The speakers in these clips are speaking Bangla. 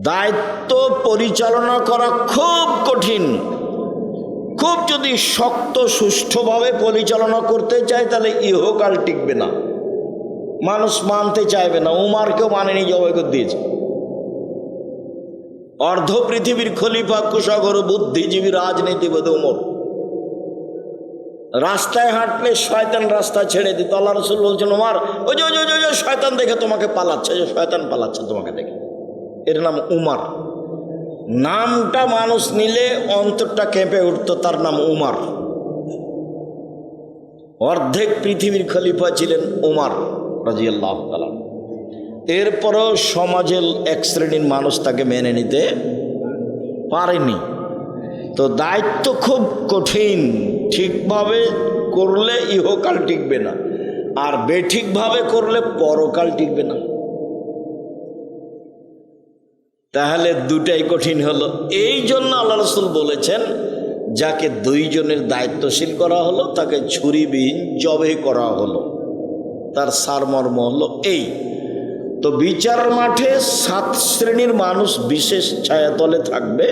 দায়িত্ব পরিচালনা করা খুব কঠিন। খুব যদি শক্ত সুষ্ঠুভাবে পরিচালনা করতে চায় তাহলে ইহকাল টিকবে না, মানুষ মানতে চাইবে না। উমারকেও মানেনি, জবাই করে দিয়েছে। অর্ধ পৃথিবীর খলিফা, কুশাগর, বুদ্ধিজীবী, রাজনীতিবিদ উমর। রাস্তায় হাঁটলে শয়তান রাস্তা ছেড়ে দিত। আল্লাহ রাসূল বলছেন, উমার ওই যে শয়তান দেখে তোমাকে পালাচ্ছে, যে শয়তান পালাচ্ছে তোমাকে দেখে। এর নাম উমার। নামটা মানুষ নিলে অন্তরটা কেঁপে উঠত, তার নাম উমার। অর্ধেক পৃথিবীর খলিফা ছিলেন উমার রাদিয়াল্লাহু তাআলা। এরপরও সমাজের এক শ্রেণীর মানুষ তাকে মেনে নিতে পারেনি। তো দায়িত্ব খুব কঠিন। ঠিকভাবে করলে ইহকাল টিকবে না, আর বেঠিকভাবে করলে পরকাল টিকবে না। তাহলে দুটাই কঠিন হলো। এই জন্য আল্লাহ রাসূল বলেছেন, যাকে দুইজনের দায়িত্বশীল করা হলো তাকে ছুরিবিহীন জবে করা হলো। তার সারমর্ম হলো এই। তো বিচার মাঠে 7 শ্রেণীর মানুষ বিশেষ ছায়াতলে থাকবে।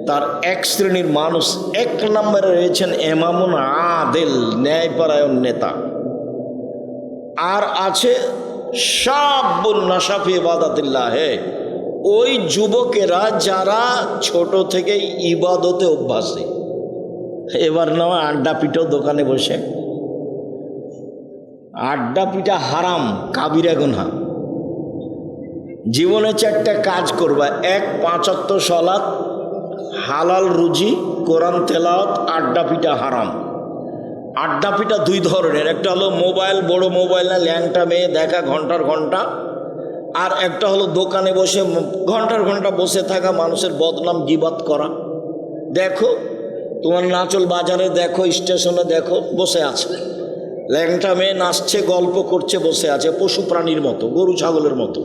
তার এক শ্রেণীর মানুষ 1 নম্বরে রয়েছেন ইমামুন আদিল, ন্যায়পরায়ণ নেতা। আর আছে শাবুন নাশা ফি ইবাদাতিল্লাহ, ওই যুবকেরা যারা ছোট থেকেই ইবাদতে অভ্যাসী। এবার নাও আড্ডা পিটো দোকানে বসে। আড্ডা পিটা হারাম, কাবিরা গুনাহ। জীবনে 4টা কাজ করবা: 1 5 ওয়াক্ত সালাত, হালাল রুজি, কোরআন তেলাওয়াত। আড্ডা পিটা হারাম। আড্ডা পিটা 2 ধরনের। একটা হলো মোবাইল, বড় মোবাইল না ল্যাংটা মেয়ে দেখা ঘন্টার ঘন্টা। আর একটা হলো দোকানে বসে ঘন্টার ঘন্টা বসে থাকা, মানুষের বদনাম গীবাত করা। দেখো তোমার নাচল বাজারে দেখো, স্টেশনে দেখো, বসে আছে ল্যাংটা মেয়ে, নাচছে, গল্প করছে, বসে আছে পশু প্রাণীর মতো, গরু ছাগলের মতো।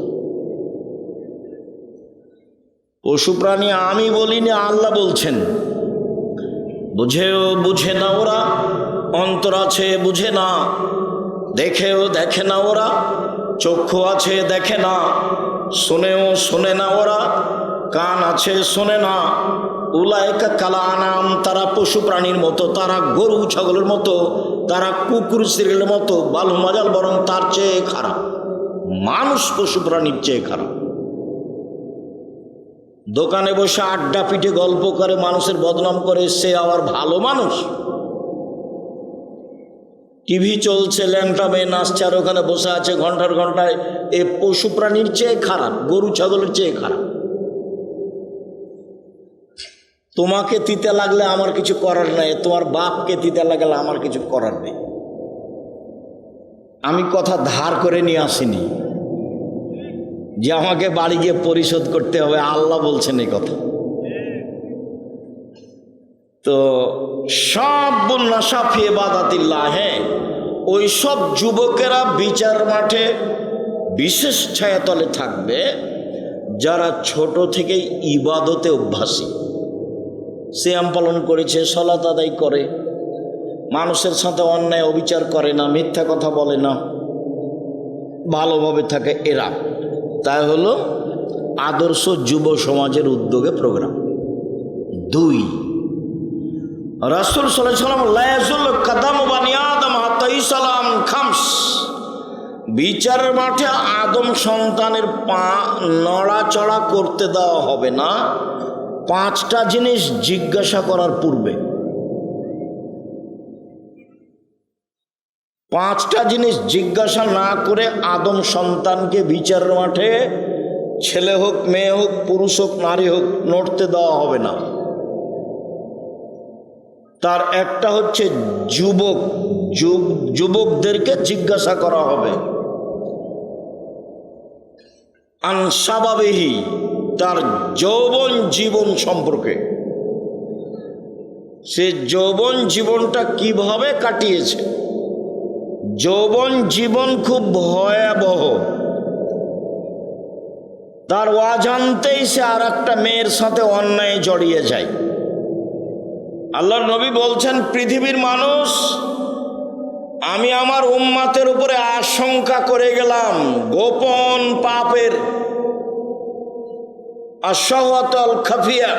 পশু প্রাণী আমি বলিনি, আল্লাহ বলছেন। বুঝে না ওরা, অন্তর আছে বুঝে না, দেখেও দেখে না ওরা, চক্ষু আছে দেখে না, শোনেও শোনে না ওরা, কান আছে শোনে না। উলাইকা কাল আনাম, তারা পশু প্রাণীর মতো, তারা গরু ছাগলের মতো, তারা কুকুর শ্রীলের মতো। বালু মাজাল, বরং তার চেয়ে খারাপ। মানুষ পশু প্রাণীর চেয়ে খারাপ। দোকানে বসে আড্ডা পিঠে গল্প করে, মানুষের বদনাম করে, সে আবার ভালো মানুষ? টিভি চলছে, ল্যাংটা মেয়ে নাচছে, আর ওখানে বসে আছে ঘন্টার ঘন্টায়। এ পশু প্রাণীর চেয়ে খারাপ, গরু ছাগলের চেয়ে খারাপ। তোমাকে তিতে লাগলে আমার কিছু করার নাই, তোমার বাপকে তিতে লাগলে আমার কিছু করার নেই। আমি কথা ধার করে নিয়ে আসিনি যে আমাকে বাড়ি গিয়ে পরিশোধ করতে হবে। আল্লাহ বলছেন এই কথা। তো শাবুন নাশা ফি ইবাদাতিল্লাহ, ওই সব যুবকেরা বিচার মাঠে বিশেষ ছায়াতলে থাকবে যারা ছোট থেকেই ইবাদতে অভ্যাসী। সিয়াম পালন করেছে, সালাত আদায় করে, মানুষের সাথে অন্যায় অবিচার করে না, মিথ্যা কথা বলে না, ভালোভাবে থাকে এরা। তাই হলো আদর্শ যুব সমাজের উদ্যোগে প্রোগ্রাম। 2, রাসূল সাল্লাল্লাহু আলাইহি ওয়াসাল্লাম লা ইয়াজুল কাদামু বানি আদম হাত্তা ইসলাম খামস, বিচারের মাঠে আদম সন্তানের পা নড়াচড়া করতে দেওয়া হবে না 5টা জিনিস জিজ্ঞাসা করার পূর্বে। 5টা জিনিস জিজ্ঞাসা না করে আদম সন্তানকে বিচারের মাঠে, ছেলে হোক মেয়ে হোক, পুরুষ হোক নারী হোক, নড়তে দেওয়া হবে না। তার একটা হচ্ছে যুবকদেরকে জিজ্ঞাসা করা হবে আনসাবাবিহি, তার যৌবন জীবন সম্পর্কে। সে যৌবন জীবনটা কিভাবে কাটিয়েছে। যৌবন জীবন খুব ভয়াবহ। তার অজান্তেই সে আর একটা মেয়ের সাথে অন্যায় জড়িয়ে যায়। আল্লাহর নবী বলছেন, পৃথিবীর মানুষ, আমি আমার উম্মতের উপরে আশঙ্কা করে গেলাম গোপন পাপের। আশ-শাহওয়াত আল খাফিয়া,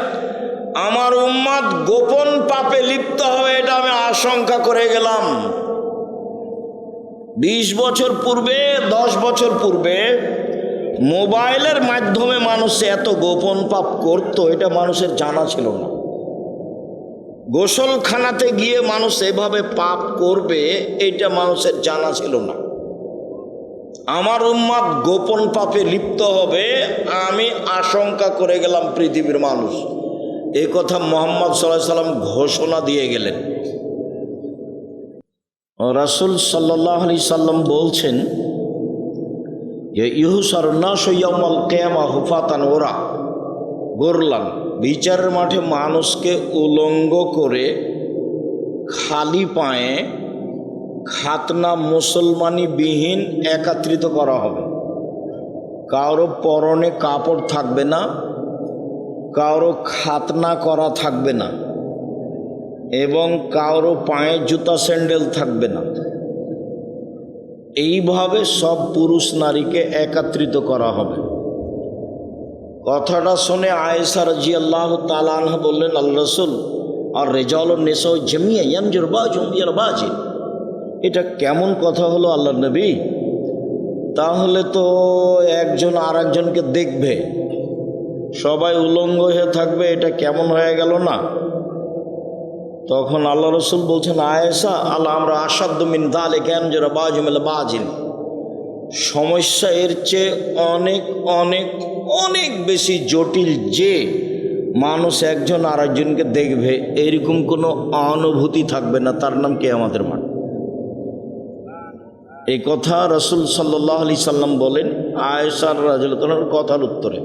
আমার উম্মত গোপন পাপে লিপ্ত হবে, এটা আমি আশঙ্কা করে গেলাম। 20 বছর পূর্বে, 10 বছর পূর্বে মোবাইলের মাধ্যমে মানুষ এত গোপন পাপ করত, এটা মানুষের জানা ছিল না। গোসলখানাতে গিয়ে মানুষ এভাবে পাপ করবে, এটা মানুষের জানা ছিল না। আমার উম্মত গোপন পাপে লিপ্ত হবে, আমি আশঙ্কা করে গেলাম পৃথিবীর মানুষ। এই কথা মুহাম্মদ সাল্লাল্লাহু আলাইহি সাল্লাম ঘোষণা দিয়ে গেলেন। রাসূল সাল্লাল্লাহু আলাইহি সাল্লাম বলছেন যে ইউহশারুন নাসু ইয়াউমাল কিয়ামাহ হুফাতান ওরা গোরলান, বিচারের মাঠে মানুষকে উলঙ্গ করে খালি পায়ে খাতনা মুসলমানি বিহীন একত্রিত করা হবে। কারো পরনে কাপড় থাকবে না, কারো খাতনা করা থাকবে না, এবং কারো পায়ে জুতা স্যান্ডেল থাকবে না। এইভাবে সব পুরুষ নারীকে একত্রিত করা হবে। কথাটা শুনে আয়েশা রাদিয়াল্লাহু তাআলা আনহা বললেন, আল্লাহ রাসূল, আর রিজাল ও নিসা জামিয়া ইয়ানজুর বাযুহুম ইলা বাযিন, এটা কেমন কথা হলো আল্লাহর নবী? তাহলে তো একজন আর একজনকে দেখবে, সবাই উলঙ্গ হয়ে থাকবে, এটা কেমন হয়ে গেল না? তখন আল্লাহ রসুল বলছেন, আয়েশা, আল্লাহ আমরা আসাদ্দু মিন যালিকা ইয়ানজুর বাযুহুম ইলা বাযিন, সমস্যা এর চেয়ে অনেক অনেক অনেক বেশি জটিল, যে মানুষ একজন আর একজনকে দেখবে এরকম কোনো অনুভূতি থাকবে না, তার নাম কিয়ামতের মাঠ। এই কথা রাসূল সাল্লাল্লাহু আলাইহি সাল্লাম বলেন আয়েশা রাদিয়াল্লাহু তাআলার কথার উত্তরে।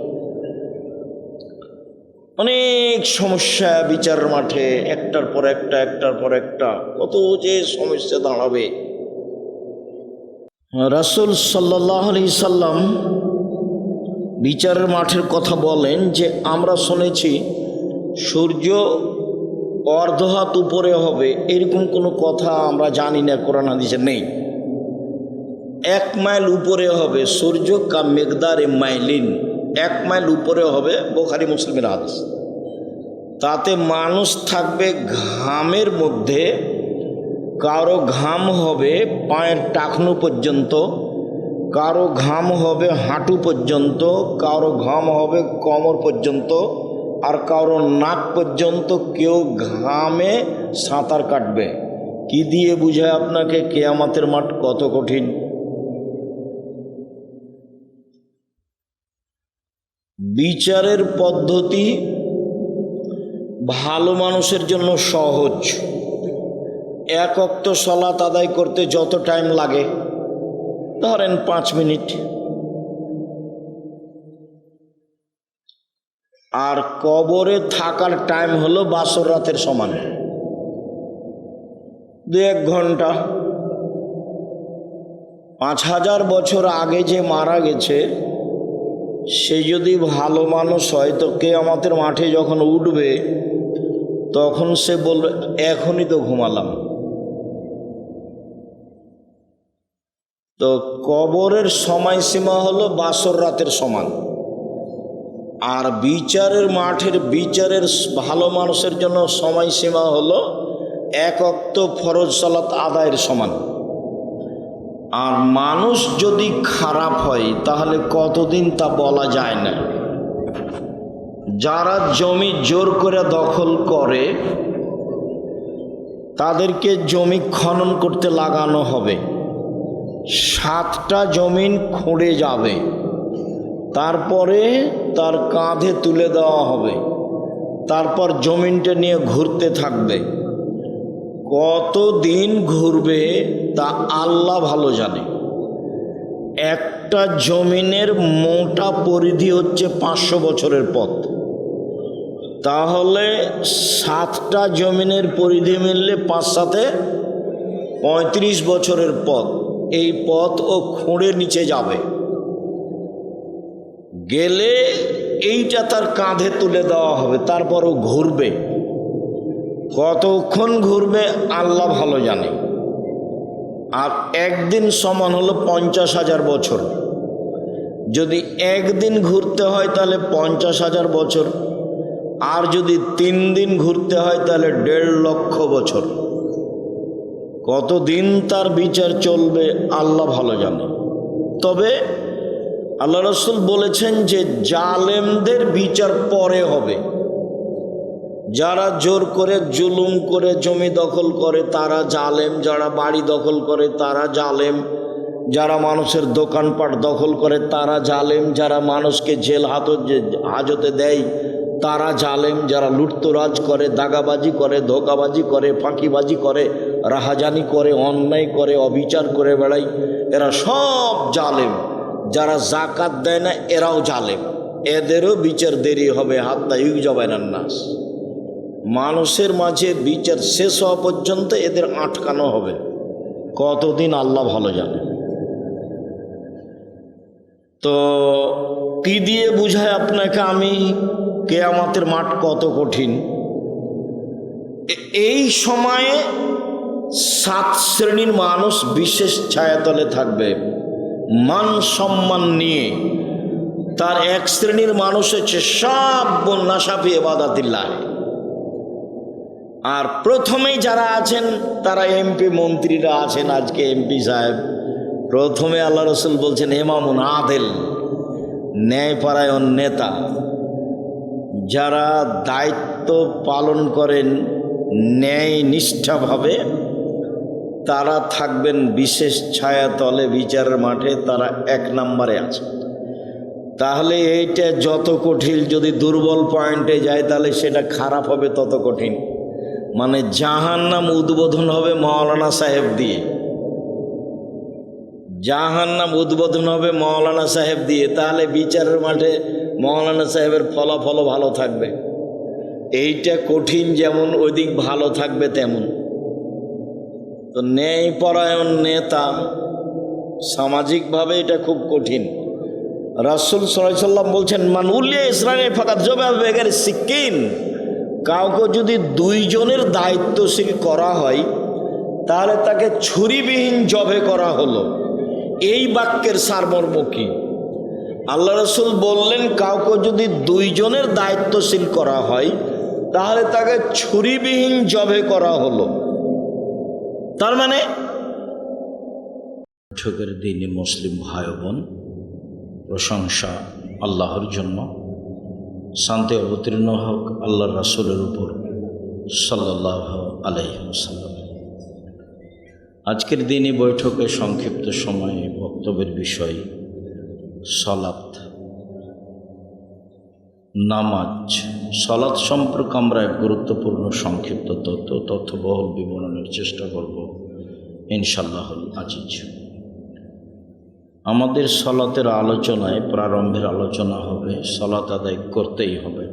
অনেক সমস্যা বিচারের মাঠে, একটার পর একটা, একটার পর একটা, কত যে সমস্যা দাঁড়াবে। রাসূল সাল্লাল্লাহু আলাইহি সাল্লাম বিচারের মাঠের কথা বলেন যে আমরা শুনেছি সূর্য অর্ধ হাত উপরে হবে, এরকম কোনো কথা আমরা জানি না, কোরআন হাদিসে নেই। 1 মাইল উপরে হবে সূর্য, কা মিকদারে মাইলিন, 1 মাইল উপরে হবে, বুখারী মুসলিমের হাদিস। তাতে মানুষ থাকবে ঘামের মধ্যে, কারো ঘাম হবে পায়ের টাকনু পর্যন্ত, কারো ঘাম হবে হাঁটু পর্যন্ত, কারো ঘাম হবে কোমর পর্যন্ত, আর কারো নাক পর্যন্ত। কেউ ঘামে সাঁতার কাটবে। কি দিয়ে বুঝায় আপনাকে কিয়ামতের মাঠ কত কঠিন? বিচারের পদ্ধতি ভালো মানুষের জন্য সহজ। 1 ওয়াক্ত সালাত আদায় করতে যত টাইম লাগে, ধরেন 5 মিনিট, আর কবরে থাকার টাইম হলো বাসর রাতের সমান, 2-1 ঘন্টা। 5000 বছর আগে যে মারা গেছে, সে যদি ভালো মানুষ হয় তো কিয়ামতের মাঠে যখন উঠবে তখন সে বলবে এখনই তো ঘুমালাম। তো কবরের সময়সীমা হলো বাসর রাতের সমান, আর বিচারের মাঠের বিচারের ভালো মানুষের জন্য সময়সীমা হলো 1 ওয়াক্ত ফরজ সালাত আদায়ের সমান। আর মানুষ যদি খারাপ হয় তাহলে কতদিন তা বলা যায় না। যারা জমি জোর করে দখল করে তাদেরকে জমি খনন করতে লাগানো হবে, 7টা জমিন খুঁড়ে যাবে, তারপরে তার কাঁধে তুলে দেওয়া হবে, তারপর জমিনটা নিয়ে ঘুরতে থাকবে। কতদিন ঘুরবে তা আল্লাহ ভালো জানে। একটা জমিনের মোটা পরিধি হচ্ছে 500 বছরের পথ, তাহলে 7টা জমিনের পরিধি মিললে 5-7 35 বছরের পথ। এই পথ ও খুঁড়ে নিচে যাবে, গেলে এইটা তার কাঁধে তুলে দেওয়া হবে, তারপর ও ঘুরবে। কতক্ষণ ঘুরবে আল্লাহ ভালো জানে। আর একদিন সমান হলো 50,000 বছর। যদি একদিন ঘুরতে হয় তাহলে 50,000 বছর, আর যদি 3 দিন ঘুরতে হয় তাহলে 1.5 লক্ষ বছর। কতদিন তার বিচার চলবে আল্লাহ ভালো জানে। তবে আল্লাহ রাসূল বলেছেন যে জালেমদের বিচার পরে হবে। যারা জোর করে জুলুম করে জমি দখল করে তারা জালেম, যারা বাড়ি দখল করে তারা জালেম, যারা মানুষের দোকানপাট দখল করে তারা জালেম, যারা মানুষকে জেল হাজতে দেয় তারা জালেম, যারা লুটতরাজ করে, দাগাবাজি করে, ধোকাবাজি করে, ফাঁকিবাজি করে, রাহাজানি করে, অন্যায় করে, অবিচার করে বেড়ায়, এরা সব জালেম। যারা জাকাত দেয় না এরাও জালেম, এদেরও বিচার দেরি হবে। হাত্তা ইউজাবাইনান নাস, মানুষের মাঝে বিচার শেষ হওয়া পর্যন্ত এদের আটকানো হবে। কতদিন আল্লাহ ভালো জানে। তো কি দিয়ে বুঝায় আপনাকে আমি কিয়ামতের মাঠ কত কঠিন? এই সময়ে 7 শ্রেণীর মানুষ বিশেষ ছায়াতলে থাকবে মান সম্মান নিয়ে। তার 1 শ্রেণীর মানুষ হচ্ছে সব নাশাফি ইবাদাতিল্লাহ। আর প্রথমেই যারা আছেন তারা এমপি মন্ত্রীরা আছেন, আজকে এমপি সাহেব। প্রথমে আল্লাহ রাসূল বলছেন ইমামুন আদিল, ন্যায়পরায়ণ নেতা। যারা দায়িত্ব পালন করেন ন্যায় নিষ্ঠাভাবে তারা থাকবেন বিশেষ ছায়াতলে বিচারের মাঠে, তারা 1 নম্বরে আছে। তাহলে এইটা যত কঠিন, যদি দুর্বল পয়েন্টে যায় তাহলে সেটা খারাপ হবে তত কঠিন। মানে জাহান্নাম উদ্বোধন হবে মাওলানা সাহেব দিয়ে, জাহান্নাম উদ্বোধন হবে মাওলানা সাহেব দিয়ে। তাহলে বিচারের মাঠে মাওলানা সাহেবের ফলাফল ভালো থাকবে। এইটা কঠিন যেমন, ওইদিক ভালো থাকবে তেমন। তো ন্যায়পরায়ণ নেতা সামাজিকভাবে এটা খুব কঠিন। রাসূল সাল্লাল্লাহু আলাইহি ওয়াসাল্লাম বলছেন মান উলিয়া ইসরানে ফাকাত জবা বেগার সিকিন, কাউকে যদি 2 জনের দায়িত্বশীল করা হয় তাহলে তাকে ছুরিবিহীন জবে করা হলো। এই বাক্যের সারমর্ম কি? আল্লাহ রাসূল বললেন কাউকে যদি 2 জনের দায়িত্বশীল করা হয় তাহলে তাকে ছুরিবিহীন জবে করা হলো। তার মানে বৈঠকের দিনে মুসলিম ভাই বোন, প্রশংসা আল্লাহর জন্য, শান্তি অবতীর্ণ হোক আল্লাহর রাসূলের উপর সাল্লাল্লাহু আলাইহি ওয়াসাল্লাম। আজকের দিনই বৈঠকে সংক্ষিপ্ত সময়ে বক্তব্যের বিষয় সালাত, নামাজ। সালাত সম্পর্কে আমরা এক গুরুত্বপূর্ণ সংক্ষিপ্ত তথ্যবহুল বিবরণের চেষ্টা করব ইনশাআল্লাহুল আজিজ। আমাদের সালাতের আলোচনায় প্রারম্ভের আলোচনা হবে সালাত আদায় করতেই হবে।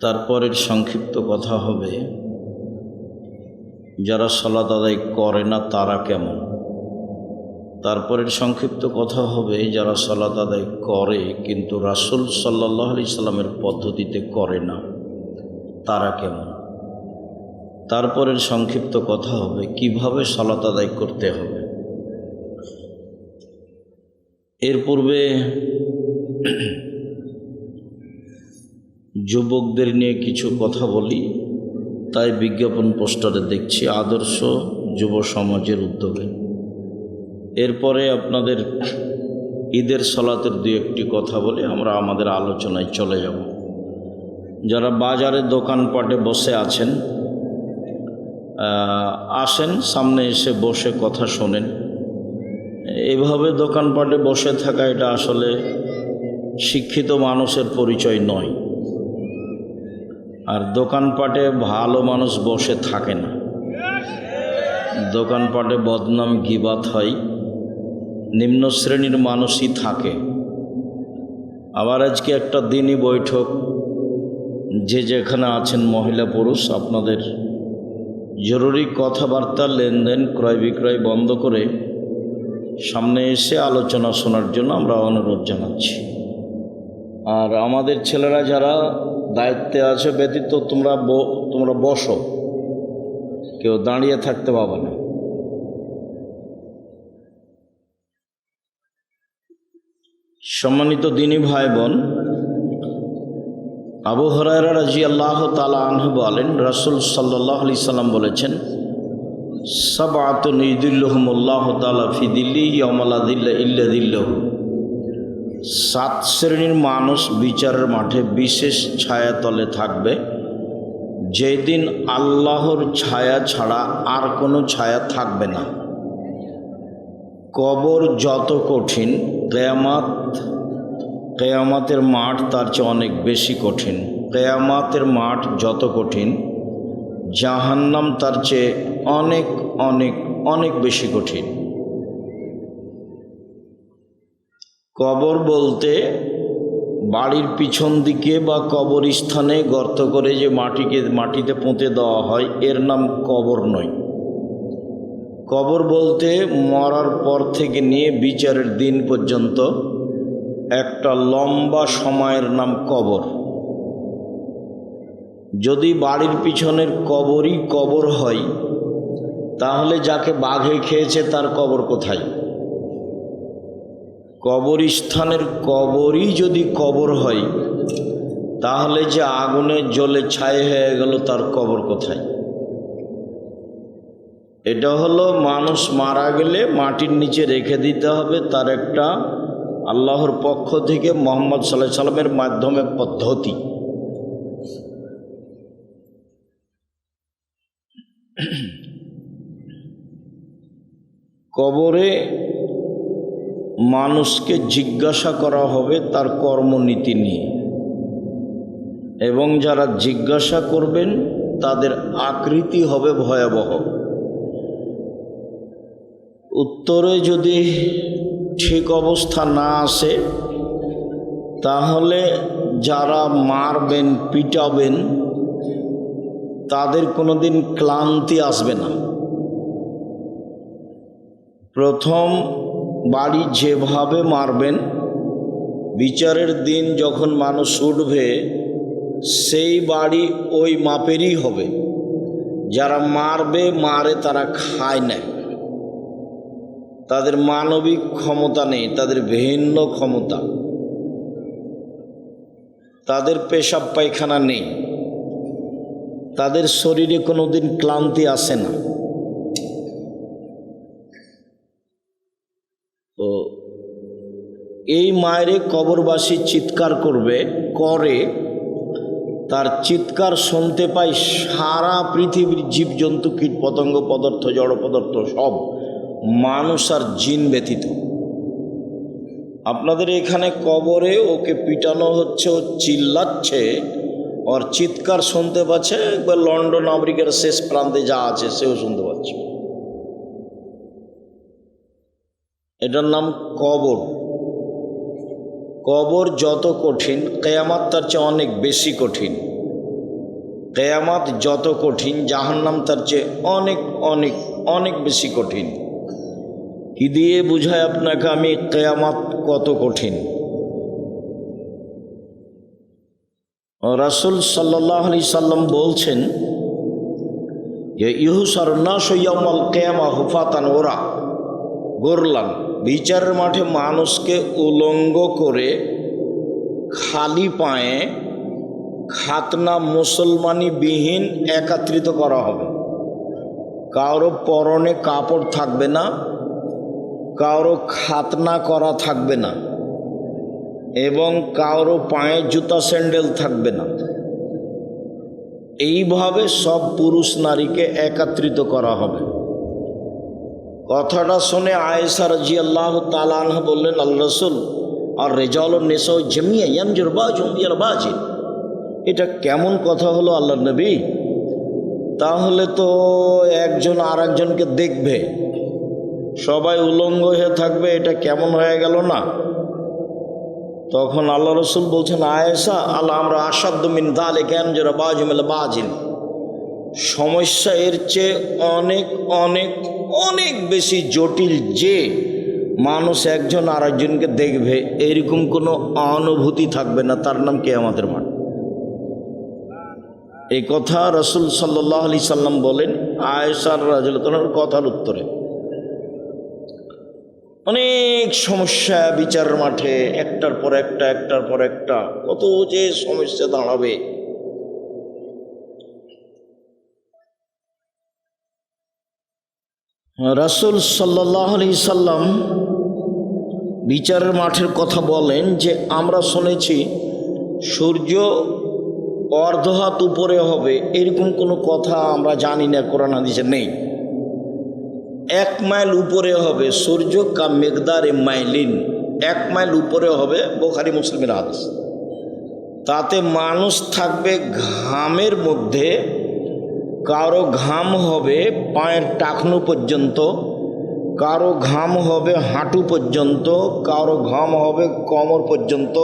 তারপরের সংক্ষিপ্ত কথা হবে যারা সালাত আদায় করে না তারা কেমন। তারপরের সংক্ষিপ্ত কথা হবে যারা সালাত আদায় করে কিন্তু রাসূল সাল্লাল্লাহু আলাইহি সাল্লামের পদ্ধতিতে করে না তারা কেমন। তারপরের সংক্ষিপ্ত কথা হবে কিভাবে সালাত আদায় করতে হবে। এর পূর্বে যুবকদের নিয়ে কিছু কথা বলি, তাই বিজ্ঞাপন পোস্টারে দেখছি আদর্শ যুব সমাজের উদ্যোগে। এরপরে আপনাদের ঈদের সালাতের 2-1টি কথা বলে আমরা আমাদের আলোচনায় চলে যাব। যারা বাজারে দোকানপাটে বসে আছেন আসেন, সামনে এসে বসে কথা শোনেন। এভাবে দোকানপাটে বসে থাকা এটা আসলে শিক্ষিত মানুষের পরিচয় নয়। আর দোকানপাটে ভালো মানুষ বসে থাকে না, দোকানপাটে বদনাম গীবাত হয়, নিম্ন শ্রেণীর মানুষই থাকে। আবার আজকে একটা দিনই বৈঠক, যে যেখানে আছেন মহিলা পুরুষ আপনাদের জরুরি কথাবার্তা লেনদেন ক্রয় বিক্রয় বন্ধ করে সামনে এসে আলোচনা শোনার জন্য আমরা অনুরোধ জানাচ্ছি। আর আমাদের ছেলেরা যারা দায়িত্বে আছে ব্যতীত তোমরা বসো, কেউ দাঁড়িয়ে থাকতে পাবে না। সম্মানিত দ্বীনী ভাই বোন, আবু হুরায়রা রাদিয়াল্লাহু তাআলা আনহু বলেন, রাসূল সাল্লাল্লাহু আলাইহি সাল্লাম বলেছেন, সাবআতুন ইযিল্লুহুমুল্লাহু তাআলা ফি যিল্লিহি ইয়াওমা লা যিল্লা ইল্লা যিল্লুহু। 7 শ্রেণীর মানুষ বিচারের মাঠে বিশেষ ছায়াতলে থাকবে, যেদিন আল্লাহর ছায়া ছাড়া আর কোনো ছায়া থাকবে না। কবর যত কঠিন, কেয়ামতের মাঠ তার চেয়ে অনেক বেশি কঠিন। কেয়ামতের মাঠ যত কঠিন, জাহান্নাম তার চেয়ে অনেক অনেক অনেক বেশি কঠিন। কবর বলতে বাড়ির পিছন দিকে বা কবরস্থানে গর্ত করে যে মাটিতে পুঁতে দেওয়া হয়, এর নাম কবর নয়। কবর বলতে মরার পর থেকে নিয়ে বিচারের দিন পর্যন্ত একটা লম্বা সময়ের নাম কবর। যদি বাড়ির পিছনের কবরই কবর হয়, তাহলে যাকে বাঘে খেয়েছে তার কবর কোথায়? কবরস্থানের কবরই যদি কবর হয়, তাহলে যে আগুনে জ্বলে ছাই হয়ে গেল তার কবর কোথায়? এটা হলো মানুষ মারা গেলে মাটির নিচে রেখে দিতে হবে, তার একটা আল্লাহর পক্ষ থেকে মুহাম্মদ সাল্লাল্লাহু আলাইহি সাল্লামের মাধ্যমে পদ্ধতি। কবরে মানুষকে জিজ্ঞাসা করা হবে তার কর্মনীতি নিয়ে, এবং যারা জিজ্ঞাসা করবেন তাদের আকৃতি হবে ভয়াবহ। উত্তরে যদি ঠিক অবস্থা না আসে, তাহলে যারা মারবেন পিটাবেন তাদের কোনোদিন ক্লান্তি আসবে না। প্রথম বাড়ি যেভাবে মারবেন, বিচারের দিন যখন মানুষ উঠবে সেই বাড়ি ওই মাপেরই হবে। যারা মারে তারা খায় না, তাদের মানবিক ক্ষমতা নেই, তাদের ভিন্ন ক্ষমতা, তাদের পেশাব পায়খানা নেই, তাদের শরীরে কোনোদিন ক্লান্তি আসে না। তো এই মায়েরে কবরবাসী চিৎকার করে তার চিৎকার শুনতে পায় সারা পৃথিবীর জীবজন্তু, কীট পতঙ্গ, পদার্থ, জড় পদার্থ সব, মানুষ আর জিন ব্যতীত। আপনাদের এখানে কবরে ওকে পিটানো হচ্ছে, ও চিল্লাচ্ছে, ওর চিৎকার শুনতে পাচ্ছে, একবার লন্ডন আমেরিকার শেষ প্রান্তে যা আছে সেও শুনতে পাচ্ছে। এটার নাম কবর। কবর যত কঠিন, কিয়ামত তার চেয়ে অনেক বেশি কঠিন। কিয়ামত যত কঠিন, জাহান্নাম তার চেয়ে অনেক অনেক অনেক বেশি কঠিন। কি দিয়ে বুঝায় আপনাকে আমি কিয়ামত কত কঠিন? রাসূল সাল্লাল্লাহু আলাইহি সাল্লাম বলছেন যে ইহশারুন নাসু ইয়াউমাল কিয়ামা হুফাতান ওরা গোরলান। বিচারের মাঠে মানুষকে উলঙ্গ করে খালি পায়ে খাতনা মুসলমানি বিহীন একত্রিত করা হবে। কারো পরনে কাপড় থাকবে না, কারো খাতনা করা থাকবে না, এবং কারো পায়ে জুতা স্যান্ডেল থাকবে না। এইভাবে সব পুরুষ নারীকে একত্রিত করা হবে। কথাটা শুনে আয়েশা রাদিয়াল্লাহু তাআলা আনহা বললেন, আল্লাহ রাসূল, আর রিজাল ও নিসা জামিয়া ইয়ানজুর বাযুহুম ইলা বাযিন, এটা কেমন কথা হলো আল্লাহর নবী? তাহলে তো একজন আর একজনকে দেখবে, সবাই উলঙ্গ হয়ে থাকবে, এটা কেমন হয়ে গেল না? তখন আল্লাহ রাসূল বলছেন, আয়েশা, আল্লাহ আমরা আসাদ্দু মিন যালিকা ইয়ানজুর বাযুহুম ইলা বাযিন, সমস্যা এর চেয়ে অনেক অনেক অনেক বেশি জটিল, যে মানুষ একজন আর একজনকে দেখবে এরকম কোনো অনুভূতি থাকবে না, তার নাম কিয়ামতের মাঠ। এই কথা রাসূল সাল্লাল্লাহু আলাইহি সাল্লাম বলেন আয়েশা রাদিয়াল্লাহু আনহার কথার উত্তরে। অনেক সমস্যা বিচারের মাঠে, একটার পর একটা একটার পর একটা কত যে সমস্যা দাঁড়াবে। রাসূল সাল্লাল্লাহু আলাইহি সাল্লাম বিচারের মাঠের কথা বলেন যে আমরা শুনেছি সূর্য অর্ধ হাত উপরে হবে, এরকম কোনো কথা আমরা জানি না, কোরআন হাদিসে নেই। 1 মাইল উপরে হবে সূর্য, কা মেকদার মাইলিন, 1 মাইল উপরে হবে, বুখারী মুসলিমের হাদিস। তাতে মানুষ থাকবে ঘামের মধ্যে, কারো ঘাম হবে পায়ের টাকনু পর্যন্ত, কারো ঘাম হবে হাঁটু পর্যন্ত, কারো ঘাম হবে কোমর পর্যন্ত,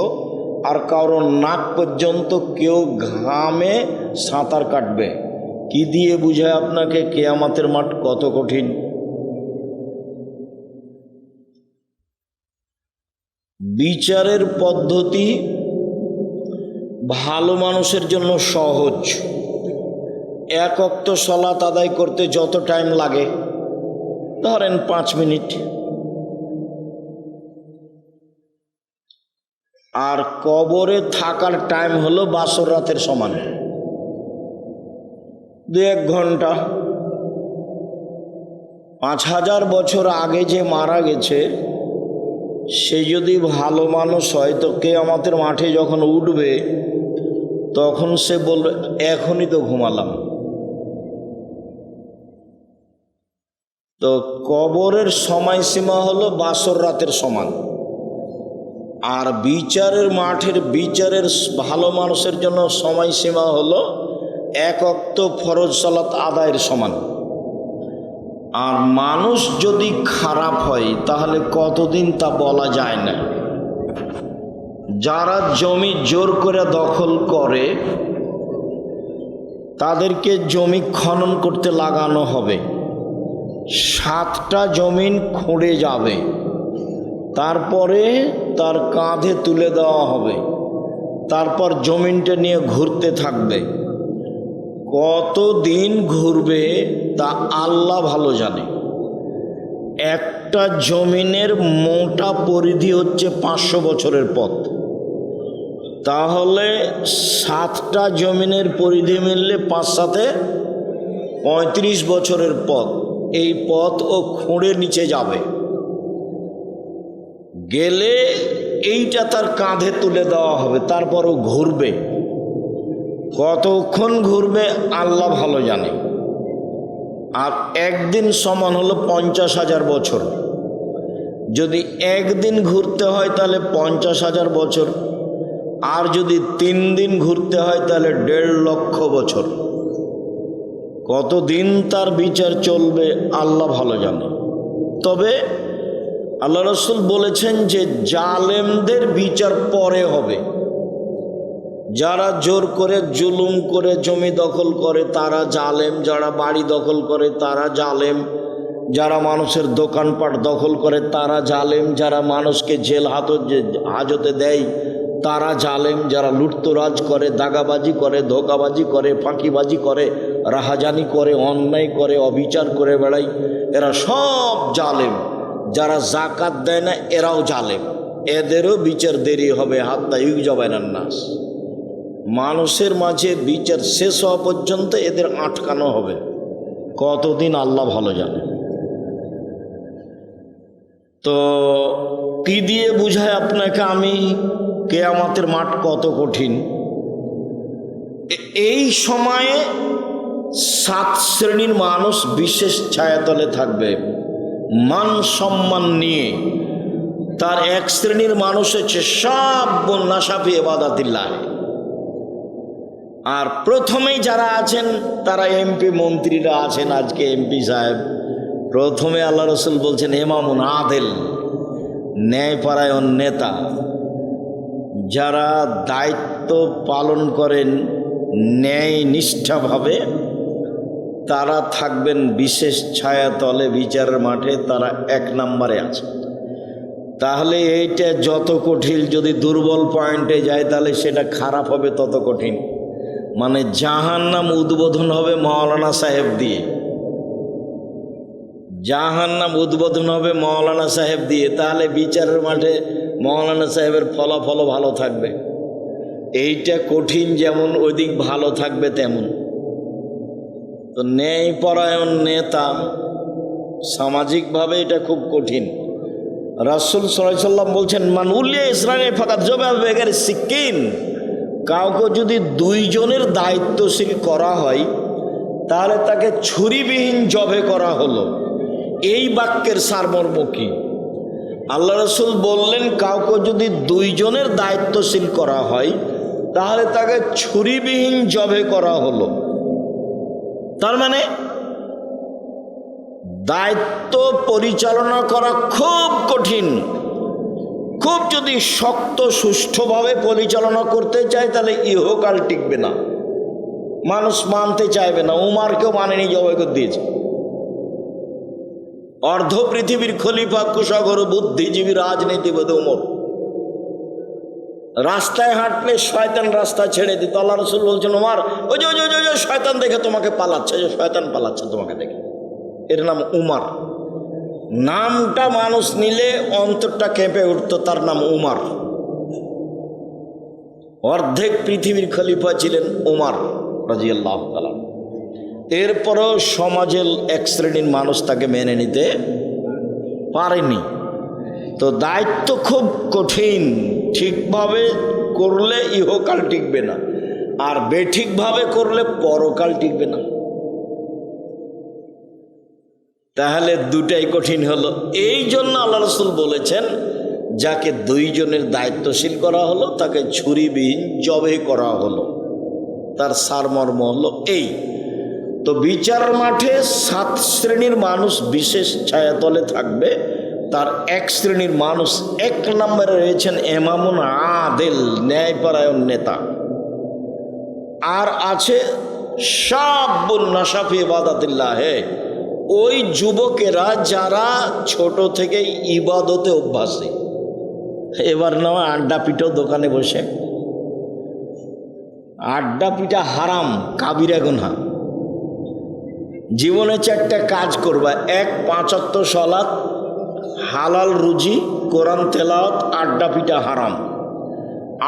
আর কারো নাক পর্যন্ত। কেউ ঘামে সাঁতার কাটবে। কি দিয়ে বুঝায় আপনাকে কিয়ামতের মাঠ কত কঠিন? বিচারের পদ্ধতি ভালো মানুষের জন্য সহজ। 1 ওয়াক্ত সালাত আদায় করতে যত টাইম লাগে ধরেন 5 মিনিট, আর কবরে থাকার টাইম হলো বাসর রাতের সমান, 2-1 ঘন্টা। 5000 বছর আগে যে মারা গেছে সে যদি ভালো মানুষ হয় তো কিয়ামতের মাঠে যখন উঠবে তখন সে বলবে এখনই তো ঘুমালাম। তো কবরের সময়সীমা হলো বাসর রাতের সমান, আর বিচারের মাঠের বিচারের ভালো মানুষের জন্য সময়সীমা হলো 1 ওয়াক্ত ফরজ সালাত আদায়ের সমান। আর মানুষ যদি খারাপ হয় তাহলে কতদিন তা বলা যায় না। যারা জমি জোর করে দখল করে তাদেরকে জমি খনন করতে লাগানো হবে, 7টা জমিন খুঁড়ে যাবে, তারপরে তার কাঁধে তুলে দেওয়া হবে, তারপর জমিনটা নিয়ে ঘুরতে থাকবে। কতদিন ঘুরবে তা আল্লাহ ভালো জানে। একটা জমিনের মোটা পরিধি হচ্ছে 500 বছরের পথ, তাহলে 7টা জমিনের পরিধি মিললে 5-7 35 বছরের পথ। এই পথ ও খুঁড়ে নিচে যাবে, গেলে এইটা তার কাঁধে তুলে দেওয়া হবে, তারপর ও ঘুরবে। কতক্ষণ ঘুরবে আল্লাহ ভালো জানে। আর একদিন সমান হলো 50,000 বছর। যদি একদিন ঘুরতে হয় তাহলে 50,000 বছর, আর যদি 3 দিন ঘুরতে হয় তাহলে 1.5 লক্ষ বছর। কতদিন তার বিচার চলবে আল্লাহ ভালো জানে। তবে আল্লাহ রাসূল বলেছেন যে জালেমদের বিচার পরে হবে। যারা জোর করে জুলুম করে জমি দখল করে তারা জালেম, যারা বাড়ি দখল করে তারা জালেম, যারা মানুষের দোকানপাট দখল করে তারা জালেম, যারা মানুষকে জেল হাজতে দেয় তারা জালেম, যারা লুটতরাজ করে, দাগাবাজি করে, ধোকাবাজি করে, ফাঁকিবাজি করে, রাহাজানি করে, অন্যায় করে, অবিচার করে বেড়ায়, এরা সব জালেম। যারা জাকাত দেয় না এরাও জালেম, এদেরও বিচার দেরি হবে। হাত্তা ইউজাবাইনান নাস, মানুষের মাঝে বিচার শেষ হওয়া পর্যন্ত এদের আটকানো হবে। কতদিন আল্লাহ ভালো জানে। তো কি দিয়ে বুঝায় আপনাকে আমি কিয়ামতের মাঠ কত কঠিন? এই সময়ে 7 শ্রেণীর মানুষ বিশেষ ছায়াতলে থাকবে মান সম্মান নিয়ে। তার 1 শ্রেণীর মানুষ হচ্ছে সাব্বু নাশাফি ইবাদাতিল্লাহ। আর প্রথমেই যারা আছেন তারা এমপি মন্ত্রীরা আছেন, আজকে এমপি সাহেব। প্রথমে আল্লাহ রাসূল বলছেন ইমামুন আদিল, ন্যায়পরায়ণ নেতা। যারা দায়িত্ব পালন করেন ন্যায় নিষ্ঠাভাবে তারা থাকবেন বিশেষ ছায়াতলে বিচারের মাঠে, তারা 1 নম্বরে আছে। তাহলে এইটা যত কঠিন, যদি দুর্বল পয়েন্টে যায় তাহলে সেটা খারাপ হবে তত কঠিন। মানে জাহান্নাম উদ্বোধন হবে মাওলানা সাহেব দিয়ে। জাহান্নাম উদ্বোধন হবে মৌলানা সাহেব দিয়ে, তাহলে বিচারের মাঠে মৌলানা সাহেবের ফলাফলও ভালো থাকবে। এইটা কঠিন যেমন, ওইদিক ভালো থাকবে তেমন। তো ন্যায়পরায়ণ নেতা সামাজিকভাবে এটা খুব কঠিন। রাসূল সাল্লাল্লাহু আলাইহি ওয়াসাল্লাম বলছেন, মান উলিয়া ইসরাইলে ফাকাত যুবা বেগার সিকিন, কাউকে যদি দুইজনের দায়িত্বশীল করা হয় তাহলে তাকে ছুরিবিহীন জবে করা হলো। এই বাক্যের সারমর্ম কি? আল্লাহ রাসূল বললেন, কাউকে যদি দুইজনের দায়িত্বশীল করা হয় তাহলে তাকে ছুরিবিহীন জবে করা হলো। তার মানে দায়িত্ব পরিচালনা করা খুব কঠিন। খুব যদি শক্ত সুষ্ঠুভাবে পরিচালনা করতে চায় তাহলে ইহকাল টিকবে না, মানুষ মানতে চাইবে না। উমারকেও মানেনি, জবাই করে দিয়েছে। অর্ধ পৃথিবীর খলিফা, কুশাগর, বুদ্ধিজীবী, রাজনীতিবিদ উমর রাস্তায় হাঁটলে শয়তান রাস্তা ছেড়ে দিত। আল্লাহ রাসূল বলছেন, উমার ওই যে শয়তান দেখে তোমাকে পালাচ্ছে, যে শয়তান পালাচ্ছে তোমাকে দেখে। এর নাম উমার। নামটা মানুষ নিলে অন্তরটা কেঁপে উঠত, তার নাম উমার। অর্ধেক পৃথিবীর খলিফা ছিলেন উমার রাদিয়াল্লাহু তাআলা। এরপরও সমাজের এক শ্রেণীর মানুষ তাকে মেনে নিতে পারেনি। তো দায়িত্ব খুব কঠিন। ঠিকভাবে করলে ইহকাল টিকবে না, আর বেঠিকভাবে করলে পরকাল টিকবে না। তাহলে দুটাই কঠিন হলো। এই জন্য আল্লাহ রাসূল বলেছেন, যাকে দুইজনের দায়িত্বশীল করা হলো তাকে ছুরিবিহীন জবে করা হলো। তার সারমর্ম হলো এই। তো বিচার মাঠে 7 শ্রেণীর মানুষ বিশেষ ছায়াতলে থাকবে। তার এক শ্রেণীর মানুষ, 1 নম্বরে রয়েছেন ইমামুন আদিল, ন্যায়পরায়ণ নেতা। আর আছে শাবুন নাশা ফি ইবাদাতিল্লাহ, ওই যুবকেরা যারা ছোট থেকে ইবাদতে অভ্যাসী। এবার নয় আড্ডা পিটো দোকানে বসে, আড্ডা পিটা হারাম, কাবিরা গুনাহ। জীবনে 4টা কাজ করবা: 1 5 ওয়াক্ত সালাত, হালাল রুজি, কোরআন তেলাওয়াত। আড্ডা পিটা হারাম।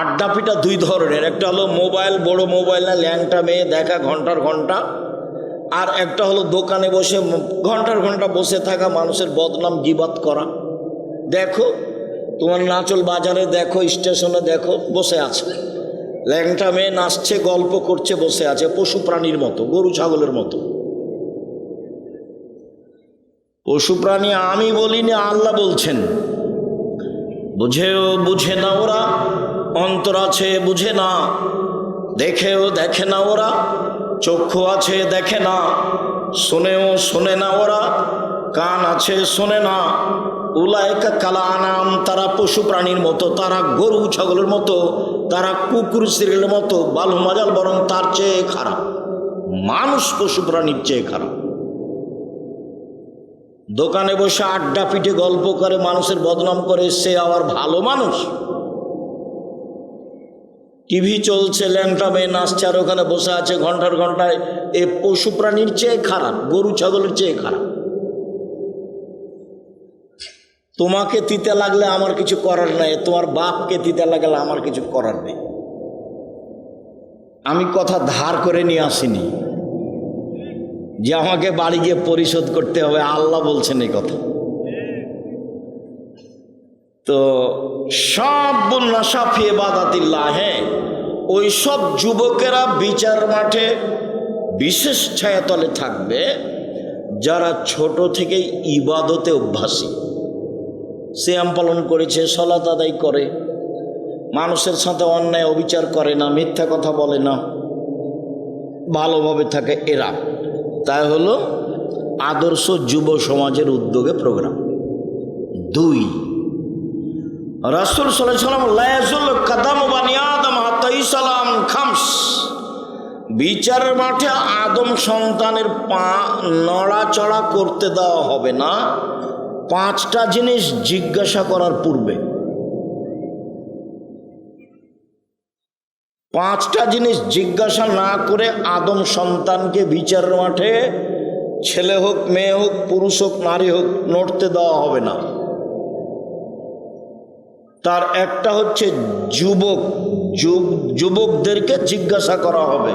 আড্ডা পিটা 2 ধরনের, একটা হলো মোবাইল, বড় মোবাইল না ল্যাংটা মেয়ে দেখা ঘন্টার ঘন্টা, আর একটা হলো দোকানে বসে ঘন্টার ঘন্টা বসে থাকা, মানুষের বদনাম গীবাত করা। দেখো তোমার নাচল বাজারে দেখো, স্টেশনে দেখো, বসে আছে ল্যাংটা মেয়ে, নাচছে, গল্প করছে, বসে আছে পশু প্রাণীর মতো, গরু ছাগলের মতো। পশু প্রাণী আমি বলিনি, আল্লাহ বলছেন। বুঝেও বুঝে না ওরা, অন্তর আছে বুঝে না, দেখেও দেখে না ওরা, চক্ষু আছে দেখে না, শোনেও শোনে না ওরা, কান আছে শোনে না। উলাইকা কালা আনাম, তারা পশু প্রাণীর মতো, তারা গরু ছাগলের মতো, তারা কুকুর শিরের মতো। বালু মাজাল, বরং তার চেয়ে খারাপ। মানুষ পশু প্রাণীর চেয়ে খারাপ। দোকানে বসে আড্ডা পিঠে গল্প করে, মানুষের বদনাম করে, সে আবার ভালো মানুষ? টিভি চলছে, ল্যাংটা মেয়ে নাচছে, আর ওখানে বসে আছে ঘন্টার ঘন্টায়। এ পশু প্রাণীর চেয়ে খারাপ, গরু ছাগলের চেয়ে খারাপ। তোমাকে তিতে লাগলে আমার কিছু করার নাই, তোমার বাপকে তিতে লাগলে আমার কিছু করার নেই। আমি কথা ধার করে নিয়ে আসিনি যে আমাকে বাড়ি গিয়ে পরিশোধ করতে হবে। আল্লাহ বলছেন এই কথা। তো শাবুন নাশা ফি ইবাদাতিল্লাহ, ওই সব যুবকেরা বিচার মাঠে বিশেষ ছায়াতলে থাকবে যারা ছোট থেকেই ইবাদতে অভ্যাসী। সিয়াম পালন করেছে, সালাত আদায় করে, মানুষের সাথে অন্যায় অবিচার করে না, মিথ্যা কথা বলে না, ভালোভাবে থাকে এরা। তাই হলো আদর্শ যুব সমাজের উদ্যোগে প্রোগ্রাম। 2, রাসূল সাল্লাল্লাহু আলাইহি ওয়াসাল্লাম লা ইয়াজুল কাদামু বানি আদম হাত্তা ইসলাম খামস, বিচারের মাঠে আদম সন্তানের পা নড়াচড়া করতে দেওয়া হবে না 5টা জিনিস জিজ্ঞাসা করার পূর্বে। 5টা জিনিস জিজ্ঞাসা না করে আদম সন্তানকে বিচারের মাঠে ছেলে হোক, মেয়ে হোক, পুরুষ হোক, নারী হোক, নড়তে দেওয়া হবে না। তার একটা হচ্ছে যুবকদেরকে জিজ্ঞাসা করা হবে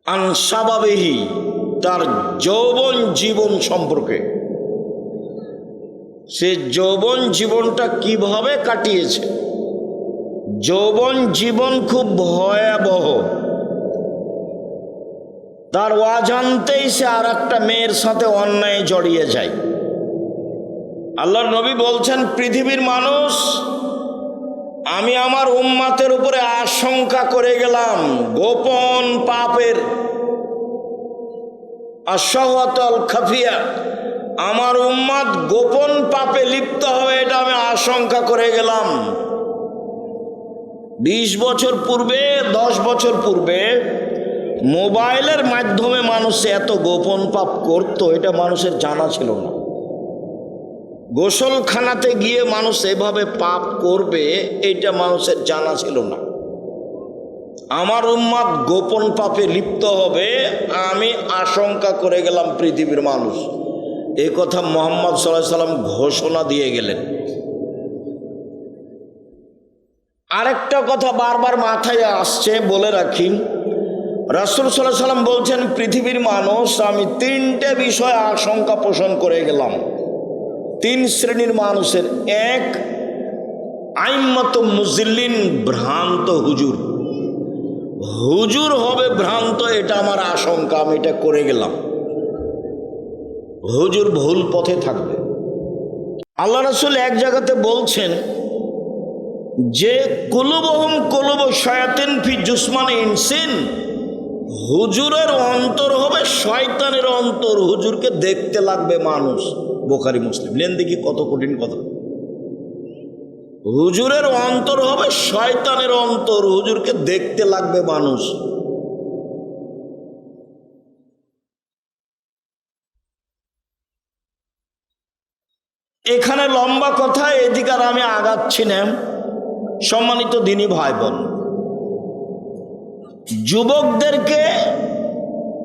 আনসাবাবিহি, তার যৌবন জীবন সম্পর্কে। সে যৌবন জীবনটা কিভাবে কাটিয়েছে। যৌবন জীবন খুব ভয়াবহ। তার অজান্তেই সে আর একটা মেয়ের সাথে অন্যায় জড়িয়ে যায়। আল্লাহর নবী বলছেন, পৃথিবীর মানুষ, আমি আমার উম্মতের উপরে আশঙ্কা করে গেলাম গোপন পাপের, আশহাওয়াতুল খাফিয়া, আমার উম্মত গোপন পাপে লিপ্ত হবে, এটা আমি আশঙ্কা করে গেলাম। 20 বছর পূর্বে, 10 বছর পূর্বে মোবাইলের মাধ্যমে মানুষ এত গোপন পাপ করত, এটা মানুষের জানা ছিল না। গোসলখানাতে গিয়ে মানুষ এভাবে পাপ করবে, এটা মানুষের জানা ছিল না। আমার উম্মত গোপন পাপে লিপ্ত হবে, আমি আশঙ্কা করে গেলাম পৃথিবীর মানুষ। এ কথা মুহাম্মদ সাল্লাল্লাহু আলাইহি সাল্লাম ঘোষণা দিয়ে গেলেন। আরেকটা কথা বারবার মাথায় আসছে, বলে রাখি। রাসূল সাল্লাল্লাহু আলাইহি সাল্লাম বলছেন, পৃথিবীর মানুষ, আমি 3টে বিষয়ে আশঙ্কা পোষণ করে গেলাম। 3 শ্রেণীর মানুষের। 1, আইম্মাতু মুজিল্লিন, ভ্রান্ত হুজুর। হুজুর হবে ভ্রান্ত, এটা আমার আশঙ্কা, আমি এটা করে গেলাম। হুজুর ভুল পথে থাকবে। আল্লাহ রাসূল এক জায়গাতে বলছেন যে কুলুবহুম কুলুবু শায়াতিন ফি জুসমানি ইনসিন, হুজুরের অন্তর হবে শয়তানের অন্তর, হুজুরকে দেখতে লাগবে মানুষ। বুখারী মুসলিম। নেন দেখি কত কঠিন কথা। হুজুরের অন্তর হবে শয়তানের অন্তর, হুজুরকে দেখতে লাগবে মানুষ। এখানে লম্বা কথা, এদিকে আর আমি আগাচ্ছি না। সম্মানিত দিনী ভাই বোন, যুবকদেরকে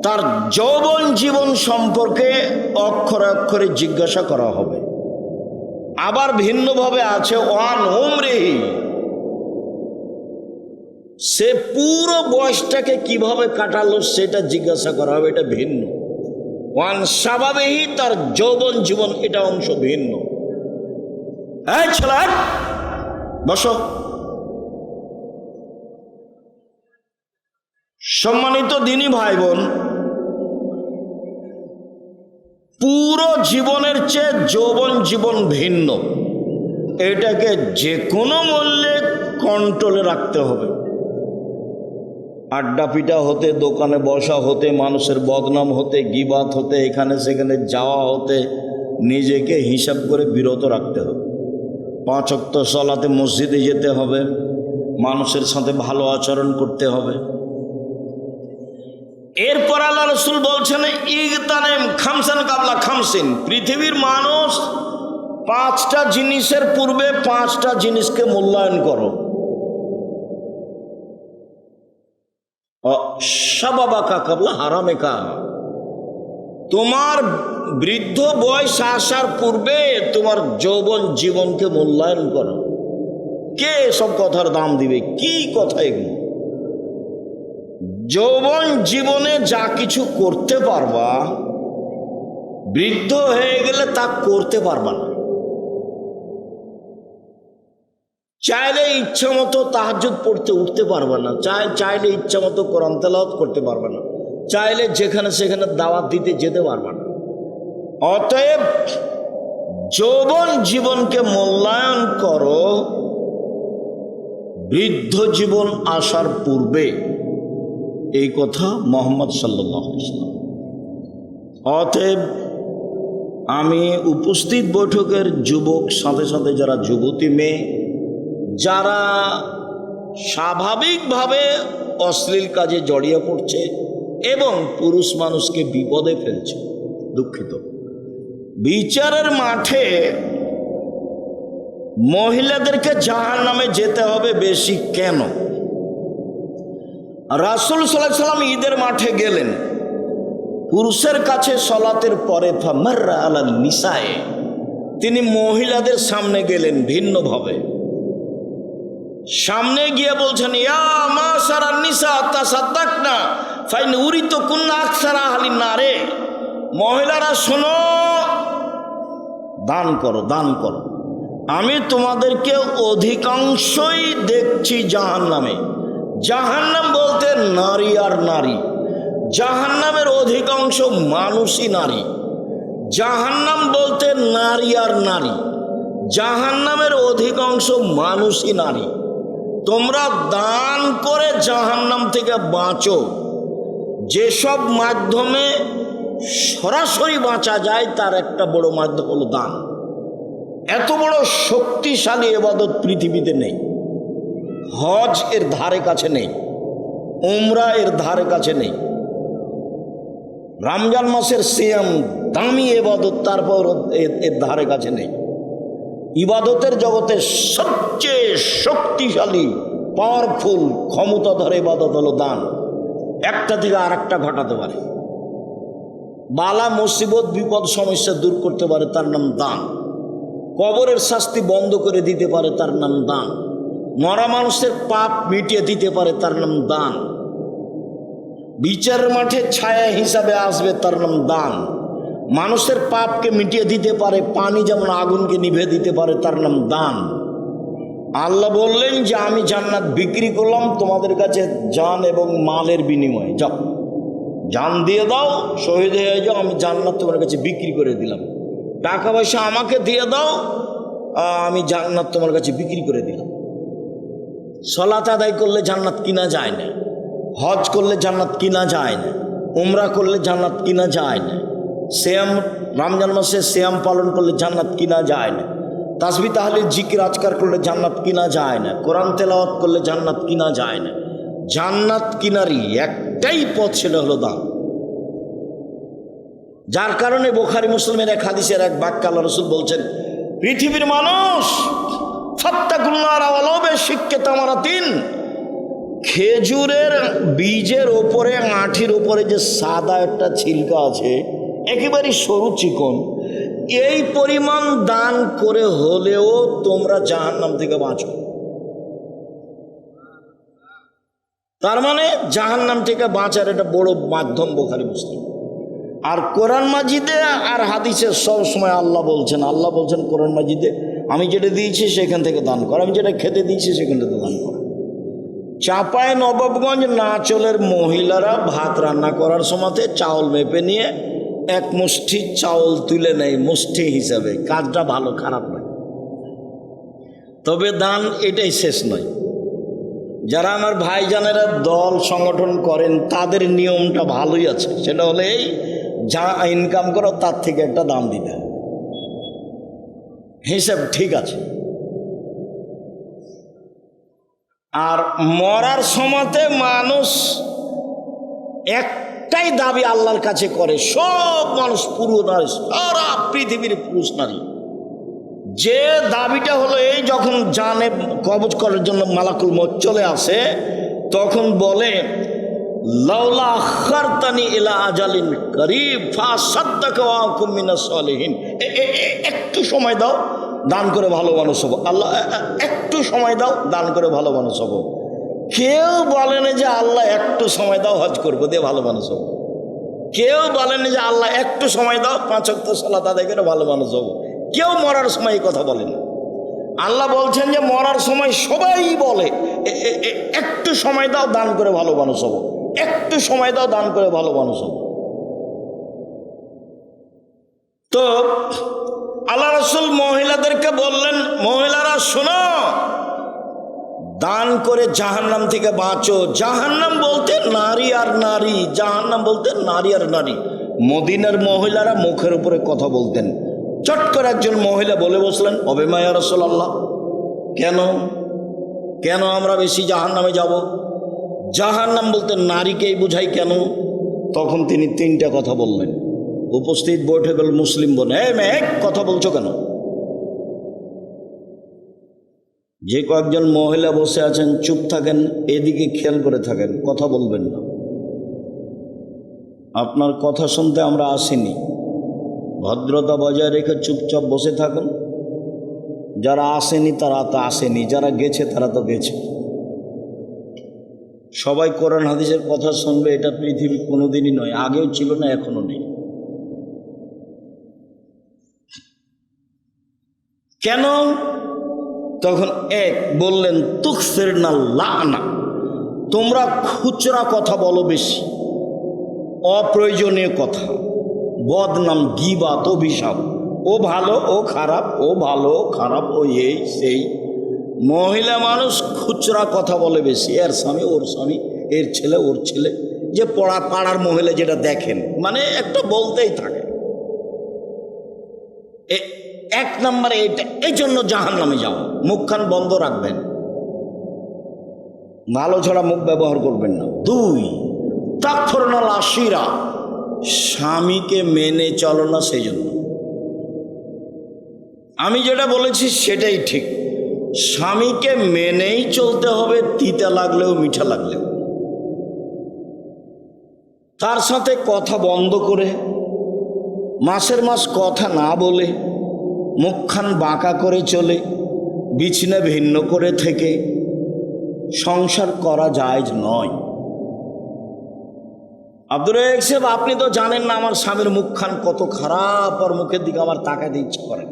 তার যৌবন জীবন সম্পর্কে অক্ষরে অক্ষরে জিজ্ঞাসা করা হবে। আবার ভিন্নভাবে আছে ওয়ান উমরিহি, সে পুরো বয়সটাকে কিভাবে কাটালো সেটা জিজ্ঞাসা করা হবে, এটা ভিন্ন। ওয়ান শাবাবিহি, তার যৌবন জীবন, এটা অংশ ভিন্ন। এই ছেলে, বসো। সম্মানিত দিনী ভাই বোন, পুরো জীবনের চেয়ে যৌবন জীবন ভিন্ন। এটাকে যে কোনো মূল্যে কন্ট্রোলে রাখতে হবে। আড্ডা পিটা হতে, দোকানে বসা হতে, মানুষের বদনাম হতে, গীবাত হতে, এখানে সেখানে যাওয়া হতে নিজেকে হিসাব করে বিরত রাখতে হবে। 5 ওয়াক্ত সালাতে মসজিদে যেতে হবে, মানুষের সাথে ভালো আচরণ করতে হবে। এরপর আল্লাহ রাসূল বলছেন, ইগতানিম খামসান কাবলা খামসিন, পৃথিবীর মানুষ 5টা জিনিসের পূর্বে 5টা জিনিসকে মূল্যায়ন করো। শাবাবাকা কাবলা হারামেকা, তোমার বৃদ্ধ বয়স আসার পূর্বে তোমার যৌবন জীবনকে মূল্যায়ন করো। কে সব কথার দাম দিবে? কি কথা এগুলো? যৌবন জীবনে যা কিছু করতে পারবা, বৃদ্ধ হয়ে গেলে তা করতে পারবা না। চাইলে ইচ্ছা মতো তাহাজ্জুদ পড়তে উঠতে পারবা না, চাইলে ইচ্ছা মতো কোরআন তেলাওয়াত করতে পারবা না, চাইলে যেখানে সেখানে দাওয়াত দিতে যেতে পারবা না। অতএব যৌবন জীবনকে মূল্যায়ন করো বৃদ্ধ জীবন আসার পূর্বে, এই কথা মুহাম্মদ সাল্লাল্লাহু আলাইহি ওয়াসাল্লাম। অতএব আমি উপস্থিত বৈঠকের যুবক, সাথে সাথে যারা যুবতী মেয়ে, যারা স্বাভাবিকভাবে অশ্লীল কাজে জড়িয়ে পড়ছে এবং পুরুষ মানুষকে বিপদে ফেলছে, দুঃখিত, বিচারের মাঠে মহিলাদেরকে জাহান্নামে যেতে হবে বেশি। কেন? রাসূল সাল্লাল্লাহু আলাইহি ওয়াসাল্লাম ঈদের মাঠে গেলেন, পুরুষের কাছে সলাতের পরে ফামাররা আলা নিসায়ে, তিনি মহিলাদের সামনে গেলেন ভিন্নভাবে। সামনে গিয়ে বলছেন, ইয়া মাশারান নিসা তাসাদ্দাকনা ফাইন উরিতু কুন্না আকসারা আহলিন নারে, মহিলারা শোনো, দান করো, দান করো। আমি তোমাদেরকে অধিকাংশই দেখছি জাহান্নামে। জাহান্নাম বলতে নারী আর নারী, জাহান্নামের অধিকাংশ মানুষই নারী। জাহান্নাম বলতে নারী আর নারী, জাহান্নামের অধিকাংশ মানুষই নারী। তোমরা দান করে জাহান্নাম থেকে বাঁচো। যেসব মাধ্যমে সরাসরি বাঁচা যায় তার একটা বড় মাধ্যম হলো দান। এত বড় শক্তিশালী ইবাদত পৃথিবীতে নেই। হজ এর ধারে কাছে নেই, উমরা এর ধারে কাছে নেই। রমজান মাসের সিয়াম দামি ইবাদত, তারপর এর ধারে কাছে নেই। ইবাদতের জগতে সবচেয়ে শক্তিশালী পাওয়ারফুল ক্ষমতাধর ইবাদত হলো দান। একটা থেকে আর একটা ঘটাতে পারে, বালা মুসিবত বিপদ সমস্যা দূর করতে পারে, তার নাম দান। কবরের শাস্তি বন্ধ করে দিতে পারে, তার নাম দান। মরা মানুষের পাপ মিটিয়ে দিতে পারে, তার নাম দান। বিচারের মাঠে ছায়া হিসাবে আসবে, তার নাম দান। মানুষের পাপকে মিটিয়ে দিতে পারে, পানি যেমন আগুনকে নিভে দিতে পারে, তার নাম দান। আল্লাহ বললেন যে আমি জান্নাত বিক্রি করলাম তোমাদের কাছে জান এবং মালের বিনিময়ে, যাও জান দিয়ে দাও, শহীদ হয়ে যাও, আমি জান্নাত তোমার কাছে বিক্রি করে দিলাম। টাকা পয়সা আমাকে দিয়ে দাও, আমি জান্নাত তোমার কাছে বিক্রি করে দিলাম। সালাত আদায় করলে জান্নাত কিনা যায় না, হজ করলে জান্নাত কিনা যায় না, উমরা করলে জান্নাত কিনা যায় না, সিয়াম রমজান মাসে সিয়াম পালন করলে জান্নাত কিনা যায় না, তাসবিহ তাহলিল জিকির আজকার করলে জান্নাত কিনা যায় না, কোরআন তেলাওয়াত করলে জান্নাত কিনা যায় না। জান্নাত কিনারই একটাই পথ, সেটা হলো দান। যার কারণে বুখারী মুসলিমের এক হাদিসের এক বাক্য আল্লাহ রাসূল বলছেন, পৃথিবীর মানুষ ফাত্তাকুল্লাহ ওয়ালাউ বিশিক্কি, খেজুরের বীজের ওপরে আঁঠির ওপরে যে সাদা একটা ছিলকা আছে, একেবারে সরু চিকন, এই পরিমাণ দান করে হলেও তোমরা জাহান্নাম থেকে বাঁচো। তার মানে জাহান্নাম থেকে বাঁচার একটা বড় মাধ্যম বুখারী মুসলিম। আর কোরআন মাজিদে আর হাদিসে সব সময় আল্লাহ বলছেন কোরআন মাজিদে, আমি যেটা দিয়েছি সেখান থেকে দান কর, আমি যেটা খেতে দিয়েছি সেখান থেকে দান কর। চাঁপাই নবাবগঞ্জ নাচলের মহিলারা ভাত রান্না করার সময়তে চাউল মেপে নিয়ে এক মুষ্টি চাউল তুলে নেয় মুষ্টি হিসাবে। কাজটা ভালো, খারাপ নয়, তবে দান এটাই শেষ নয়। যারা আমার ভাইজানেরা দল সংগঠন করেন তাদের নিয়মটা ভালোই আছে, সেটা হলে এই যা ইনকাম করো তার থেকে একটা দাম দিতে হবে, হিসাব ঠিক আছে। আর মরার সময়তে মানুষ একটাই দাবি আল্লাহর কাছে করে, সব মানুষ, পুরো নারী, সারা পৃথিবীর পুরুষ নারী, যে দাবিটা হলো এই, যখন জানে কবজ করার জন্য মালাকুল মউত চলে আসে, তখন বলে লাউলা আখারতানি ইলা আজালিন করিব ফাসাদদাকা ওয়া আকুম মিনাস সালিহিন, একটু সময় দাও, দান করে ভালো মানুষ হবো। আল্লাহ একটু সময় দাও, দান করে ভালো মানুষ হবো। কেউ বলেনি যে আল্লাহ একটু সময় দাও, হজ করবো দিয়ে ভালো মানুষ হবো। কেউ বলেনি যে আল্লাহ একটু সময় দাও, 5 ওয়াক্ত সালাত আদায় করে ভালো মানুষ হবো। কেউ মরার সময় এই কথা বলেন। আল্লাহ বলছেন যে মরার সময় সবাই বলে একটু সময় দাও, দান করে ভালো মানুষ হবো, একটু সময় দাও, দান করে ভালো মানুষ হবো। তো আল্লাহ রাসূল মহিলাদেরকে বললেন, মহিলারা শোনো, দান করে জাহান্নাম থেকে বাঁচো। জাহান্নাম বলতে নারী আর নারী, জাহান্নাম বলতে নারী আর নারী। মদিনার মহিলারা মুখের উপরে কথা বলতেন। চট করে একজন মহিলা বলে বসলেন, অবেমা ইয়া রাসূলুল্লাহ, কেন আমরা বেশি জাহান্নামে যাব? জাহান্নাম বলতে নারীকেই বুঝাই কেন? তখন তিনি 3টা কথা বললেন। উপস্থিত বৈঠকের মুসলিম বোন, মেয়ে কথা বলছো কেন? যে কয়েকজন মহিলা বসে আছেন চুপ থাকেন, এদিকে খেয়াল করে থাকেন, কথা বলবেন না। আপনার কথা শুনতে আমরা আসিনি, ভদ্রতা বজায় রেখে চুপচাপ বসে থাকুন। যারা আসেনি তারা তো আসেনি, যারা গেছে তারা তো গেছে। সবাই কোরআন হাদিসের কথা শুনবে এটা পৃথিবী কোনোদিনই নয়, আগেও ছিল না, এখনো নেই। কেন? তখন এক বললেন তুকসিরনা লানা, তোমরা খুচরা কথা বলো বেশি, অপ্রয়োজনীয় কথা, বদনাম, গীবাত, অভিশাপ, ও ভালো ও খারাপ, ও ভালো ও খারাপ, ও এই সেই। মহিলা মানুষ খুচরা কথা বলে বেশি, এর স্বামী ওর স্বামী, এর ছেলে ওর ছেলে, যে পাড়ার মহিলা যেটা দেখেন, মানে একটা বলতেই থাকে। এক নম্বরে এটা, এই জন্য জাহান্নামে যাও। মুখখান বন্ধ রাখবেন, ভালো ছাড়া মুখ ব্যবহার করবেন না। দুই, তাকফুরনাল আশিরা, স্বামীকে মেনে চলো না। সেই জন্য আমি যেটা বলেছি সেটাই ঠিক, স্বামীকে মেনেই চলতে হবে, তিতা লাগলেও মিঠা লাগলেও। তার সাথে কথা বন্ধ করে, মাসের মাস কথা না বলে, মুখখান বাঁকা করে চলে, বিছনা ভিন্ন করে থেকে সংসার করা জায়েজ নয়। আব্দুর রাজ্জাক সাহেব, আপনি তো জানেন না আমার স্বামীর মুখখান কত খারাপ, আর মুখের দিকে আমার তাকাতে ইচ্ছে করে।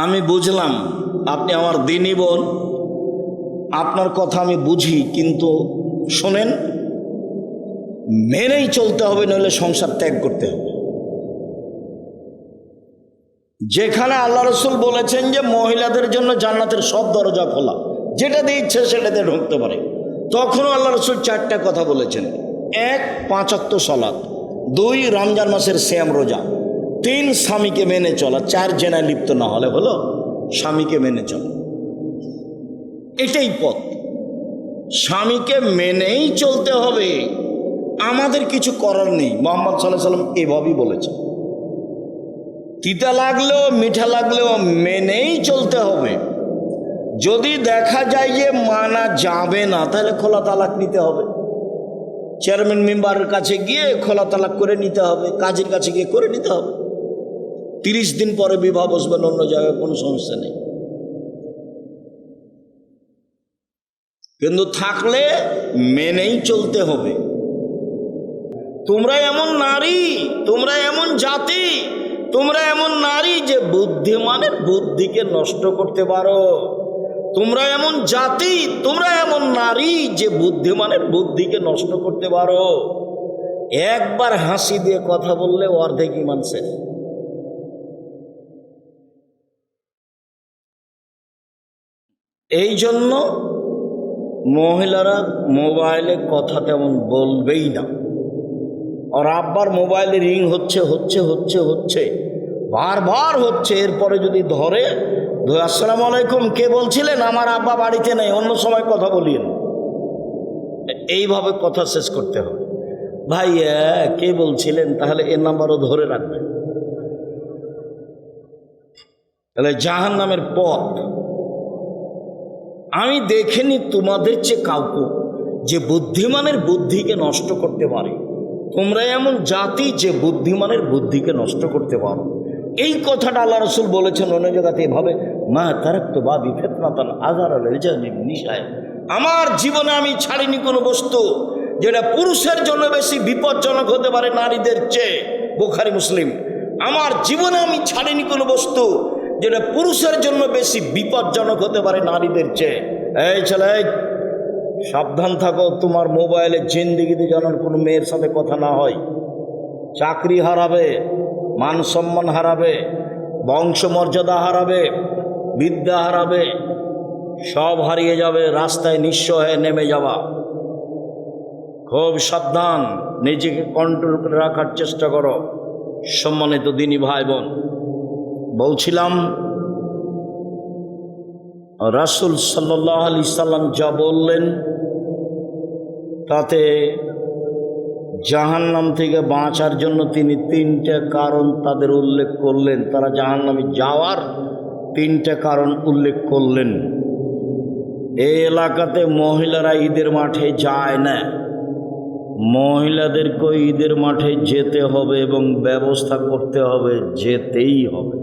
আমি বুঝলাম আপনি আমার দিনী বোন, আপনার কথা আমি বুঝি, কিন্তু শোনেন, মেনেই চলতে হবে, নইলে সংসার ত্যাগ করতে হবে। যেখানে আল্লাহ রসুল বলেছেন যে মহিলাদের জন্য জান্নাতের সব দরজা খোলা, যেটা দিয়ে ইচ্ছে সেটাতে ঢুকতে পারে, তখনও আল্লাহ রসুল চারটা কথা বলেছেন। এক, 5 ওয়াক্ত সালাত। 2, রমজান মাসের সিয়াম রোজা। 3, স্বামীকে মেনে চলা। 4, জেনায় লিপ্ত না হলে হলো, স্বামীকে মেনে চলা। এটাই পথ, স্বামীকে মেনেই চলতে হবে, আমাদের কিছু করার নেই। মুহাম্মদ সাল্লাল্লাহু আলাইহি ওয়াসাল্লাম এভাবেই বলেছেন, তিতা লাগলেও মিঠা লাগলেও মেনেই চলতে হবে। যদি দেখা যায় যে মানা যাবে না, তাহলে খোলা তালাক নিতে হবে। চেয়ারম্যান মেম্বারের কাছে গিয়ে খোলা তালাক করে নিতে হবে, কাজীর কাছে গিয়ে করে নিতে হবে। 30 দিন পরে বিবাহ বসবেন অন্য জায়গায়, কোনো সমস্যা নেই। কিন্তু থাকলে মেনেই চলতে হবে। তোমরা এমন নারী, তোমরা এমন জাতি, তোমরা এমন নারী যে বুদ্ধিমানের বুদ্ধিকে নষ্ট করতে পারো। তোমরা এমন জাতি, তোমরা এমন নারী যে বুদ্ধিমানের বুদ্ধিকে নষ্ট করতে পারো। একবার হাসি দিয়ে কথা বললে অর্ধেক ঈমান শেষ। এই জন্য মহিলারা মোবাইলে কথা তেমন বলবেই না। আর আব্বার মোবাইলে রিং হচ্ছে হচ্ছে হচ্ছে হচ্ছে বারবার হচ্ছে, এরপরে যদি ধরে, আসসালামু আলাইকুম, কে বলছিলেন? আমার আব্বা বাড়িতে নেই, অন্য সময় কথা বলিয়েন। এইভাবে কথা শেষ করতে হবে। ভাইয়া কে বলছিলেন? তাহলে এর নাম্বারও ধরে রাখবেন, তাহলে জাহান্নামের পথ। আমি দেখিনি তোমাদের চেয়ে কাউকে যে বুদ্ধিমানের বুদ্ধিকে নষ্ট করতে পারে। তোমরা এমন জাতি যে বুদ্ধিমানের বুদ্ধিকে নষ্ট করতে পারো। এই কথাটা আল্লাহ রসুল বলেছেন অন্য জায়গাতে এভাবে, মা তারাক্তু বাদি ফিতনাতান আযারা লিরিজালিন নিসায়, আমার জীবনে আমি ছাড়িনি কোনো বস্তু যেটা পুরুষের জন্য বেশি বিপজ্জনক হতে পারে নারীদের চেয়ে। বুখারী মুসলিম। আমার জীবনে আমি ছাড়িনি কোনো বস্তু যেটা পুরুষের জন্য বেশি বিপজ্জনক হতে পারে নারীদের চেয়ে। এই ছেলে, সাবধান থাকো, তোমার মোবাইলে জিন্দিগিতে যেন কোনো মেয়ের সাথে কথা না হয়। চাকরি হারাবে, মান সম্মান হারাবে, বংশমর্যাদা হারাবে, বিদ্যা হারাবে, সব হারিয়ে যাবে, রাস্তায় নিঃস্ব হয়ে নেমে যাওয়া। খুব সাবধান, নিজেকে কন্ট্রোল করে রাখার চেষ্টা করো। সম্মানিত দিনী ভাই বোন, বলছিলাম রাসূল সাল্লাল্লাহু আলাইহি সাল্লাম যা বললেন তাতে জাহান্নাম থেকে বাঁচার জন্য তিনি 3টে কারণ তাদের উল্লেখ করলেন। তারা জাহান্নামে যাওয়ার 3টে কারণ উল্লেখ করলেন। এই এলাকাতে মহিলারা ঈদের মাঠে যায় না, মহিলাদেরকে ঈদের মাঠে যেতে হবে এবং ব্যবস্থা করতে হবে, যেতেই হবে।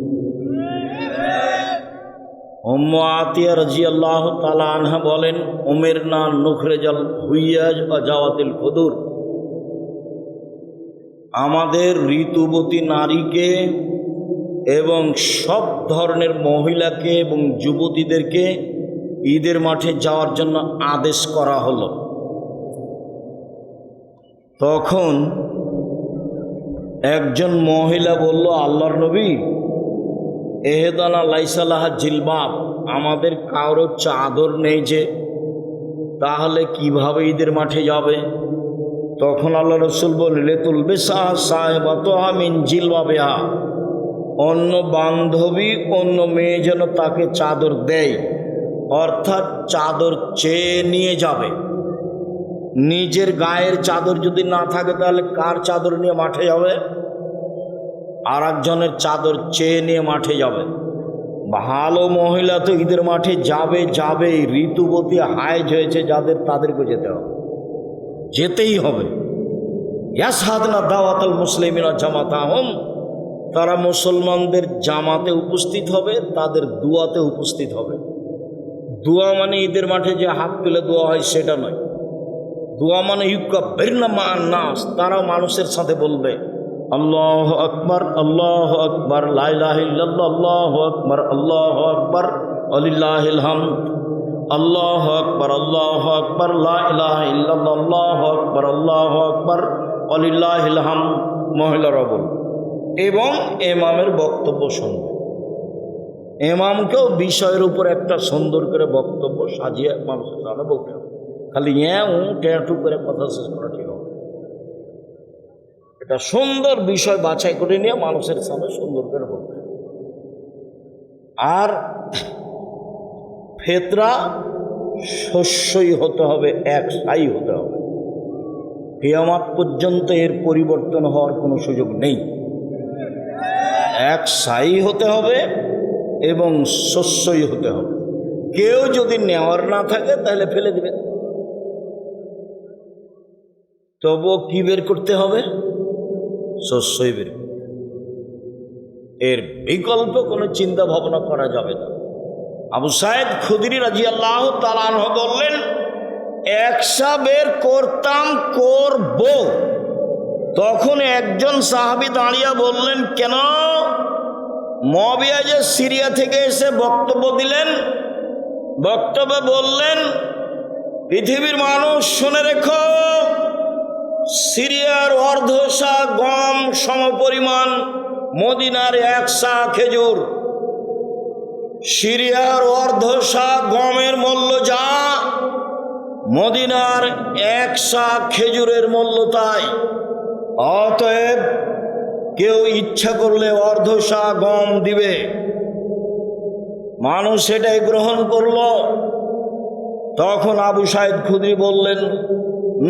উম্মু আতিয়া রাদিয়াল্লাহু তাআলা আনহা বলেন, উমিরনা নুখরিজাল হুইয়াজ ওয়া জাওয়াতিল খুদুর, আমাদের ঋতুবতী নারীকে এবং সব ধরনের মহিলাকে এবং যুবতীদেরকে ঈদের মাঠে যাওয়ার জন্য আদেশ করা হলো। তখন একজন মহিলা বলল, আল্লাহর নবী, এহেদানা লাইসালাহা জিলবাব, আমাদের কারো চাদর নেই যে, তাহলে কিভাবে ঈদের মাঠে যাবে? তখন আল্লাহ রসুল বললে, তুলবে সাহেবাতহা মিন জিলবাবিহা, অন্য বান্ধবী অন্য মেয়ে যেন তাকে চাদর দেয়, অর্থাৎ চাদর চেয়ে নিয়ে যাবে। নিজের গায়ের চাদর যদি না থাকে তাহলে কার চাদর নিয়ে মাঠে যাবে? আর একজনের চাদর চেয়ে নিয়ে মাঠে যাবে। ভালো মহিলা তো ঈদের মাঠে যাবে, ঋতুবতী হায়েজ হয়েছে যাদের, তাদেরকে যেতে হবে, যেতেই হবে। ইয়াসহাদনা দাওয়াতুল মুসলিমিনা জামাতাহুম, তারা মুসলমানদের জামাতে উপস্থিত হবে, তাদের দুয়াতে উপস্থিত হবে। দুয়া মানে ঈদের মাঠে যে হাত তুলে দোয়া হয় সেটা নয়। দোয়া মানে ইউকাব্বিরনা মা'আন নাস, তারা মানুষের সাথে বলবে, আল্লাহু আকবার, আল্লাহু আকবার, লা ইলাহা ইল্লাল্লাহ, আল্লাহু আকবার, আল্লাহু আকবার, ওয়ালিল্লাহিল হামদ, আল্লাহু আকবার, আল্লাহু আকবার, লা ইলাহা ইল্লাল্লাহ, আল্লাহু আকবার, আল্লাহু আকবার, ওয়ালিল্লাহিল হামদ। মহিলারা বলবে এবং ইমামের বক্তব্য শুনবে। ইমামকেও বিষয়ের উপর একটা সুন্দর করে বক্তব্য সাজিয়ে মানুষের সামনে বলতে হবে। খালি ট্যাটু করে কথা শেষ করা ঠিক হবে। এটা সুন্দর বিষয় বাছাই করে নিয়ে মানুষের সামনে সুন্দর করে বলতে হবে। আর ফেতরা শস্যই হতে হবে, একসাই হতে হবে। কিয়ামত পর্যন্ত এর পরিবর্তন হওয়ার কোনো সুযোগ নেই। একসাই হতে হবে এবং শস্যই হতে হবে। কেউ যদি নেওয়ার না থাকে তাহলে ফেলে দিবে। তবুও কি বের করতে হবে? শস্যই বের করতে হবে। এর বিকল্প কোনো চিন্তা ভাবনা করা যাবে না। আবু সাঈদ খুদরি রাদিয়াল্লাহু তাআলা আনহু বললেন, একসা বের করতাম, করব। তখন একজন সাহাবী দাঁড়িয়ে বললেন, কেন? মুআবিয়া যে সিরিয়া থেকে এসে বক্তব্য দিলেন, বক্তব্যে বললেন, পৃথিবীর মানুষ শুনে রেখো, সিরিয়ার অর্ধশা গম সমপরিমাণ মদিনার 1 সা খেজুর। সিরিয়ার অর্ধশা গমের মূল্য যা, মদিনার 1 সা খেজুরের মূল্য তাই। অতএব কেউ ইচ্ছা করলে অর্ধশা গম দিবে। মানুষ সেটাই গ্রহণ করল। তখন আবু সাঈদ খুদরি বললেন,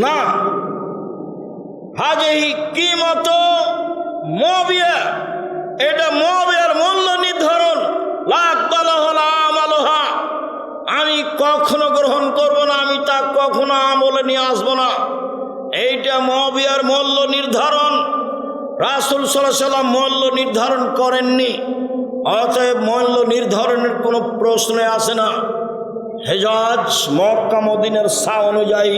না, হাজিহি কিমত মুআবিয়া, এটা মুআবিয়ার মূল্য নির্ধারণ, লা আকবালুহা লা আমালুহা, আমি কখনো গ্রহণ করব না, আমি তা কখনো আমলে নিয়ে আসবো না। এইটা মুআবিয়ার মূল্য নির্ধারণ। রাসূল সাল্লাল্লাহু আলাইহি ওয়াসাল্লাম মূল্য নির্ধারণ করেননি, অতএব মূল্য নির্ধারণের কোনো প্রশ্ন আসে না। হেজাজ মক্কা মদিনার সা অনুযায়ী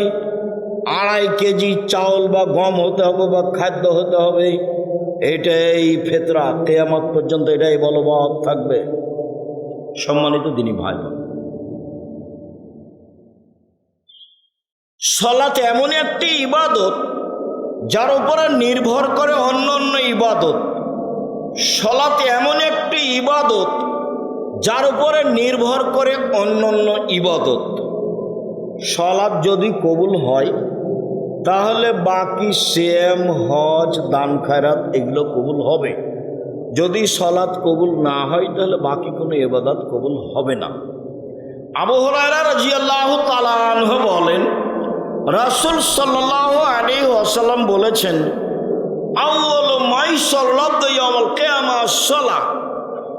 2.5 কেজি চাউল বা গম হতে হবে বা খাদ্য হতে হবে। এটাই ফেতরা, কিয়ামত পর্যন্ত এটাই বলবৎ থাকবে। সম্মানিত দিনী ভাই বোন, সালাত এমন একটি ইবাদত যার উপরে নির্ভর করে অন্য অন্য ইবাদত। সালাত এমন একটি ইবাদত যার উপরে নির্ভর করে অন্য অন্য ইবাদত। সালাত যদি কবুল হয় তাহলে বাকি সিয়াম, হজ, দান খায়রাত এগুলো কবুল হবে। যদি সালাত কবুল না হয় তাহলে বাকি কোনো ইবাদত কবুল হবে না। আবু হুরায়রা রাদিয়াল্লাহু তাআলা আনহু বলেন, রাসূল সাল্লাল্লাহু আলাইহি ওয়াসাল্লাম বলেছেন, আউয়ালু মা ইউসাল্লাতু ইয়াউমাল কিয়ামাহ সালাহ,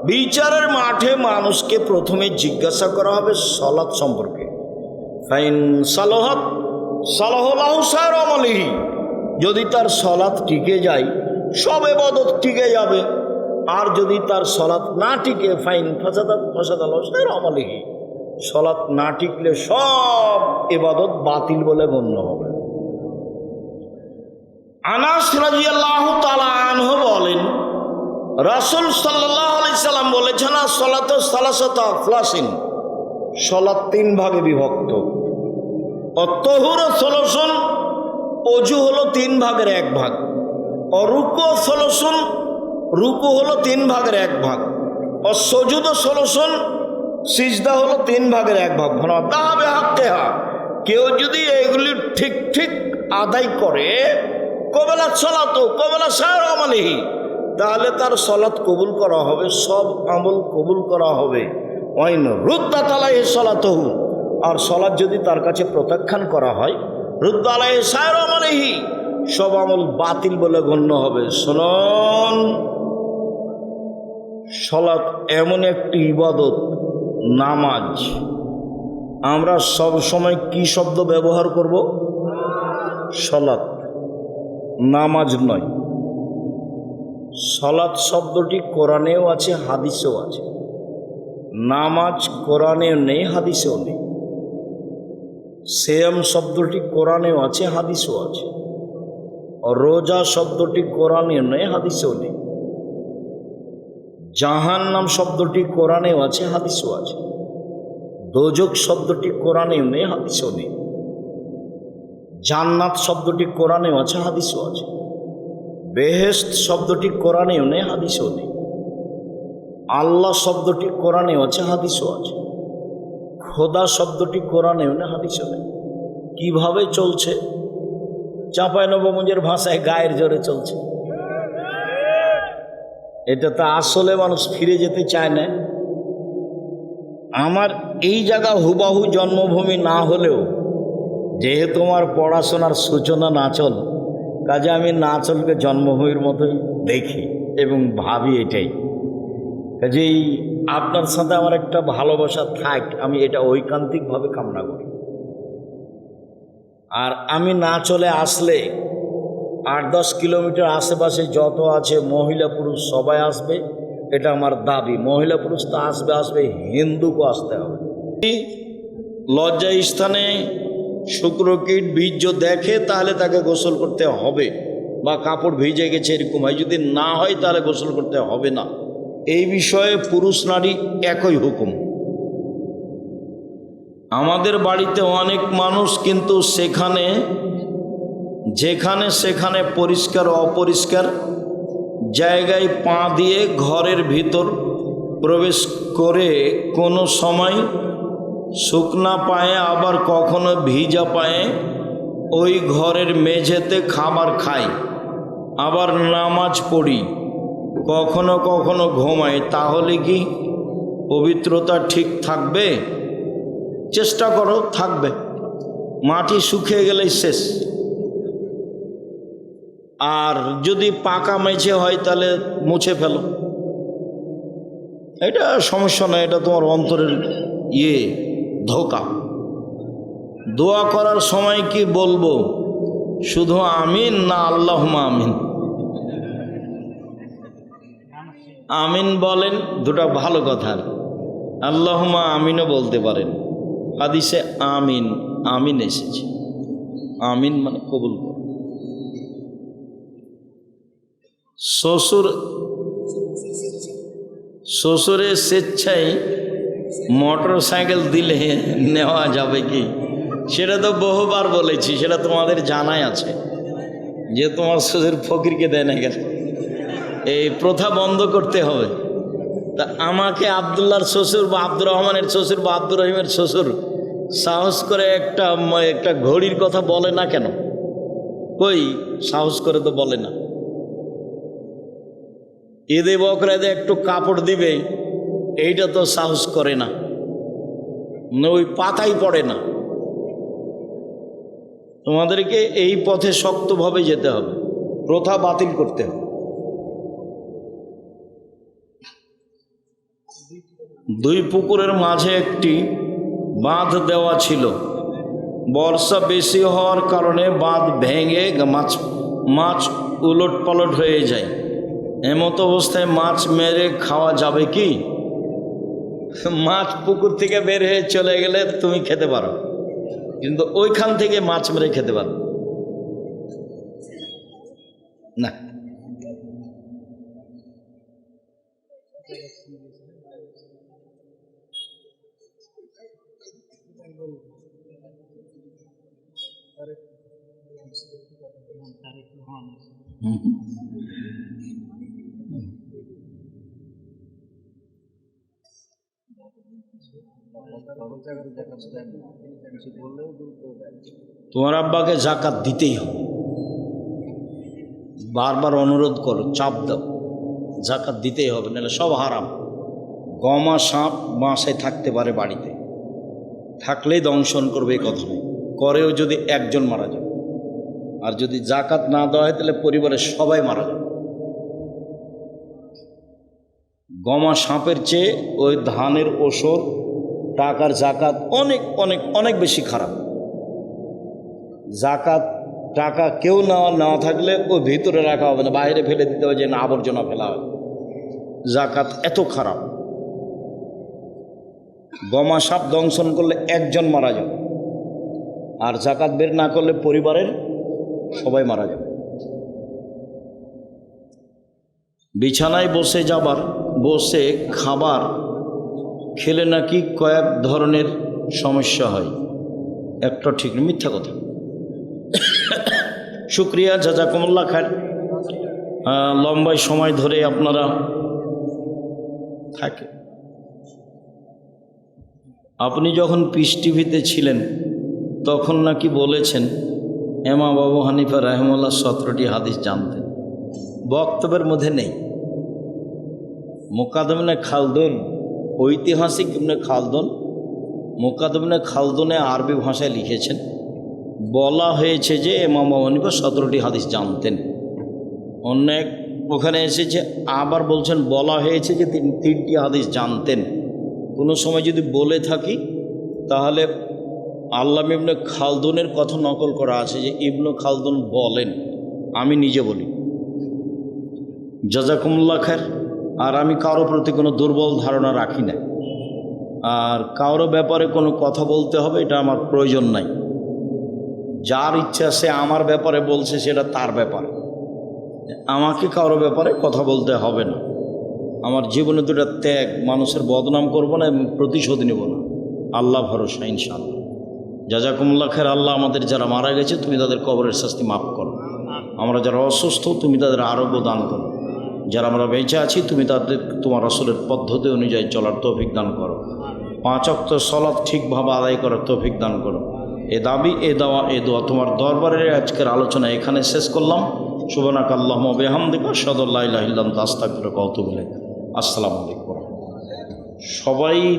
বিচারের মাঠে মানুষকে প্রথমে জিজ্ঞাসা করা হবে সালাত সম্পর্কে। ফাইন সালাহাত সালাহু লাহু সাইরু আমালিহি, যদি তার সলাৎ টিকে যায় সব ইবাদত টিকে যাবে, আর যদি তার সলাৎ না টিকে ফাইন ফাসাদাল আমালিহি, সলাৎ না টিকলে সব ইবাদত বাতিল বলে গণ্য হবে। আনাস রাদিয়াল্লাহু তাআলা আনহু বলেন, রাসূল সাল্লাল্লাহু আলাইহি সাল্লাম বলেছেন, সালাতু সালাসাতু আফলাসিন, সলাৎ 3 ভাগে বিভক্ত। অত্তহুর সলসন, অজু হলো 3 ভাগের 1 ভাগ। অরুকু সলসন, রুকু হলো 3 ভাগের 1 ভাগ। অসজুদ সলসন, সিজদা হলো 3 ভাগের 1 ভাগ। দাবে হাক্কেহা, কেউ যদি এগুলি ঠিক ঠিক আদায় করে, কবেলা সলাতো কবেলা সায়ের আমালিহি, তাহলে তার সলাৎ কবুল করা হবে, সব আমল কবুল করা হবে। ওয়াইন রুদ্দাত আলাইহি সলাতুহু, আর সলাৎ যদি তার কাছে প্রত্যাখ্যান করা হয়, রুদ্দা আলাইহি সায়ের আমালিহি, সব আমল বাতিল বলে গণ্য হবে। শুনুন, সলাৎ এমন একটি ইবাদত, নামাজ, আমরা সব সময় কি শব্দ ব্যবহার করব? সলাৎ, নামাজ নয়। সলাৎ শব্দটি কোরআনেও আছে, হাদিসেও আছে। নামাজ কোরআনেও নেই, হাদিসেও নেই। সিয়াম শব্দটি কোরআনেও আছে, হাদিসেও আছে। রোজা শব্দটি কোরআনেও নেই, হাদিসেও নেই। জাহান্নাম শব্দটি কোরআনেও আছে, হাদিসেও আছে। দোজক শব্দটি কোরআনেও নেই, হাদিসেও নেই। জান্নাত শব্দটি কোরআনেও আছে, হাদিসেও আছে। বেহেশত শব্দটি কোরআনেও নেই, হাদিসেও নেই। আল্লাহ শব্দটি কোরআনেও আছে, হাদিসেও আছে। খোদা শব্দটি কোরআনেও নেই, হাদিসেও নেই। কিভাবে চলছে? চাঁপাইনবাবগঞ্জের ভাষায় গায়ের জোরে চলছে। এটা তো আসলে মানুষ ফিরে যেতে চায় না। আমার এই জায়গা হুবাহু জন্মভূমি না হলেও, যেহেতু আমার পড়াশোনার সূচনা নাচল, কাজে আমি নাচলকে জন্মভূমির মতোই দেখি এবং ভাবি এটাই। কাজেই আপনার সাথে আমার একটা ভালোবাসা থাক, আমি এটা ঐকান্তিকভাবে কামনা করি। আর আমি না চলে আসলে 8-10 কিলোমিটার আশেপাশে যত আছে মহিলা পুরুষ সবাই আসবে, এটা আমার দাবি। মহিলা পুরুষ তো আসবে আসবে, হিন্দুকে আসতে হবে। লজ্জা স্থানে শুক্রকীট বীর্য দেখে তাহলে তাকে গোসল করতে হবে, বা কাপড় ভিজে গেছে এরকম হয়, যদি না হয় তাহলে গোসল করতে হবে না। এই বিষয়ে পুরুষ নারী একই হুকুম। আমাদের বাড়িতে অনেক মানুষ কিন্তু যেখানে সেখানে পরিষ্কার অপরিষ্কার জায়গায় পা দিয়ে ঘরের ভিতর প্রবেশ করে, কোনো সময় শুকনা পায়ে আবার কখনো ভিজা পায়ে ওই ঘরের মেঝেতে খাবার খাই, আবার নামাজ পড়ি, কখনো কখনো ঘুমাই। তাহলে কি পবিত্রতা ঠিক থাকবে? চেষ্টা করো, থাকবে। মাটি শুকিয়ে গেলেই শেষ। আর যদি পাকা মেঝে হয় তাহলে মুছে ফেলো, এটা সমস্যা নয়, এটা তোমার অন্তরের ধোঁকা। দোয়া করার সময় কি বলবো? শুধু আমিন না আল্লাহুম্মা আমিন? আমিন বলেন, দুটা ভালো কথা। আল্লাহুম্মা আমিনও বলতে পারেন, হাদিসে আমিন আমিন এসেছে। আমিন মানে কবুল কর। শ্বশুরের স্বেচ্ছায় মোটর সাইকেল দিলে নেওয়া যাবে কি? সেটা তো বহুবার বলেছি, সেটা তোমাদের জানাই আছে যে তোমার শ্বশুর ফকিরকে দেয় না কেন। এই প্রথা বন্ধ করতে হবে। তা আমাকে আবদুল্লাহর শ্বশুর বা আব্দুর রহমানের শ্বশুর বা আব্দুর রহিমের শ্বশুর সাহস করে একটা ঘড়ির কথা বলে না কেন? কই সাহস করে তো বলে না। ঈদে বকরাতে একটু কাপড় দিবে, এইটা তো সাহস করে না, ওই পাতাই পড়ে না। তোমাদেরকে এই পথে শক্তভাবে যেতে হবে, প্রথা বাতিল করতে হবে। দুই পুকুরের মাঝে একটি বাঁধ দেওয়া ছিল। বর্ষা বেশি হওয়ার কারণে বাঁধ ভেঙে মাছ উলট পালট হয়ে যায়, এমতো অবস্থায় মাছ মেরে খাওয়া যাবে কি? মাছ পুকুর থেকে বের হয়ে চলে গেলে তুমি খেতে পারো, কিন্তু ওইখান থেকে মাছ মেরে খেতে পারো না। তোমার আব্বাকে জাকাত দিতেই হবে, বারবার অনুরোধ করো, চাপ দাও, জাকাত দিতেই হবে, নাহলে সব হারাম। গমা সাপ বাসায় থাকতে পারে, বাড়িতে থাকলেই দংশন করবে, এই কথা নেই, করেও যদি একজন মারা যাবে। আর যদি জাকাত না দেওয়া হয় তাহলে পরিবারের সবাই মারা যাবে। গমা সাপের চেয়ে ওই ধানের ওসর টাকার জাকাত অনেক অনেক অনেক বেশি খারাপ। জাকাত টাকা কেউ না থাকলে ওই ভিতরে রাখা হবে না, বাইরে ফেলে দিতে হবে, যে না আবর্জনা ফেলা হয়। জাকাত এত খারাপ। গমা সাপ দংশন করলে একজন মারা যাবে, আর জাকাত বের না করলে পরিবারের সবাই মারা যাবে। বিছানায় বসে খাবার খেলে নাকি কয়েক ধরনের সমস্যা হয়, একটা ঠিক না, মিথ্যা কথা। শুক্রিয়া, জাজাকুমুল্লাহ খায়ের। লম্বাই সময় ধরে আপনারা থাকে। আপনি যখন পিস টিভিতে ছিলেন তখন নাকি বলেছেন ইমাম আবু হানিফা রাহিমাহুল্লাহ 17টি হাদিস জানতেন, বক্তব্যের মধ্যে নেই। মুকাদ্দম ইবনে খালদুন, ঐতিহাসিক ইবনে খালদুন, মুকাদ্দম ইবনে খালদুনে আরবি ভাষায় লিখেছেন, বলা হয়েছে যে ইমাম আবু হানিফা 17টি হাদিস জানতেন। অনেক ওখানে এসেছে, আবার বলছেন বলা হয়েছে যে তিনি 3টি হাদিস জানতেন। কোনো সময় যদি বলে থাকি তাহলে আল্লামা ইবনে খালদুনের কথা নকল করা আছে, যে ইবনে খালদুন বলেন, আমি নিজে বলি। জাজাকুমুল্লাহ খায়ের। আর আমি কারো প্রতি কোনো দুর্বল ধারণা রাখি না, আর কারো ব্যাপারে কোনো কথা বলতে হবে এটা আমার প্রয়োজন নাই। যার ইচ্ছা সে আমার ব্যাপারে বলছে, সেটা তার ব্যাপার, আমাকে কারো ব্যাপারে কথা বলতে হবে না। আমার জীবনে দুটা ত্যাগ, মানুষের বদনাম করব না এবং প্রতিশোধ নেব না, আল্লাহ ভরসা ইনশাআল্লাহ। জাজাকুমুল্লাহ খায়ের। আল্লাহ আমাদের যারা মারা গেছে তুমি তাদের কবরের শাস্তি মাফ করো, আমরা যারা অসুস্থ তুমি তাদের আরোগ্য দান করো, যারা আমরা বেঁচে আছি তুমি তাদের তোমার রাসূলের পদ্ধতি অনুযায়ী চলার তৌফিক দান করো, 5 ওয়াক্ত সালাত ঠিকভাবে আদায় করার তৌফিক দান করো। এ দাবি, এ দাওয়া, এ দোয়া তোমার দরবারে আজকের আলোচনা এখানে শেষ করলাম। সুবহানাকা আল্লাহুম্মা ওয়া বিহামদিকা আশহাদু আল্লা ইলাহা ইল্লা আনতা আস্তাগফিরুকা ওয়া আতুবু ইলাইক। আসসালামু আলাইকুম। সবাই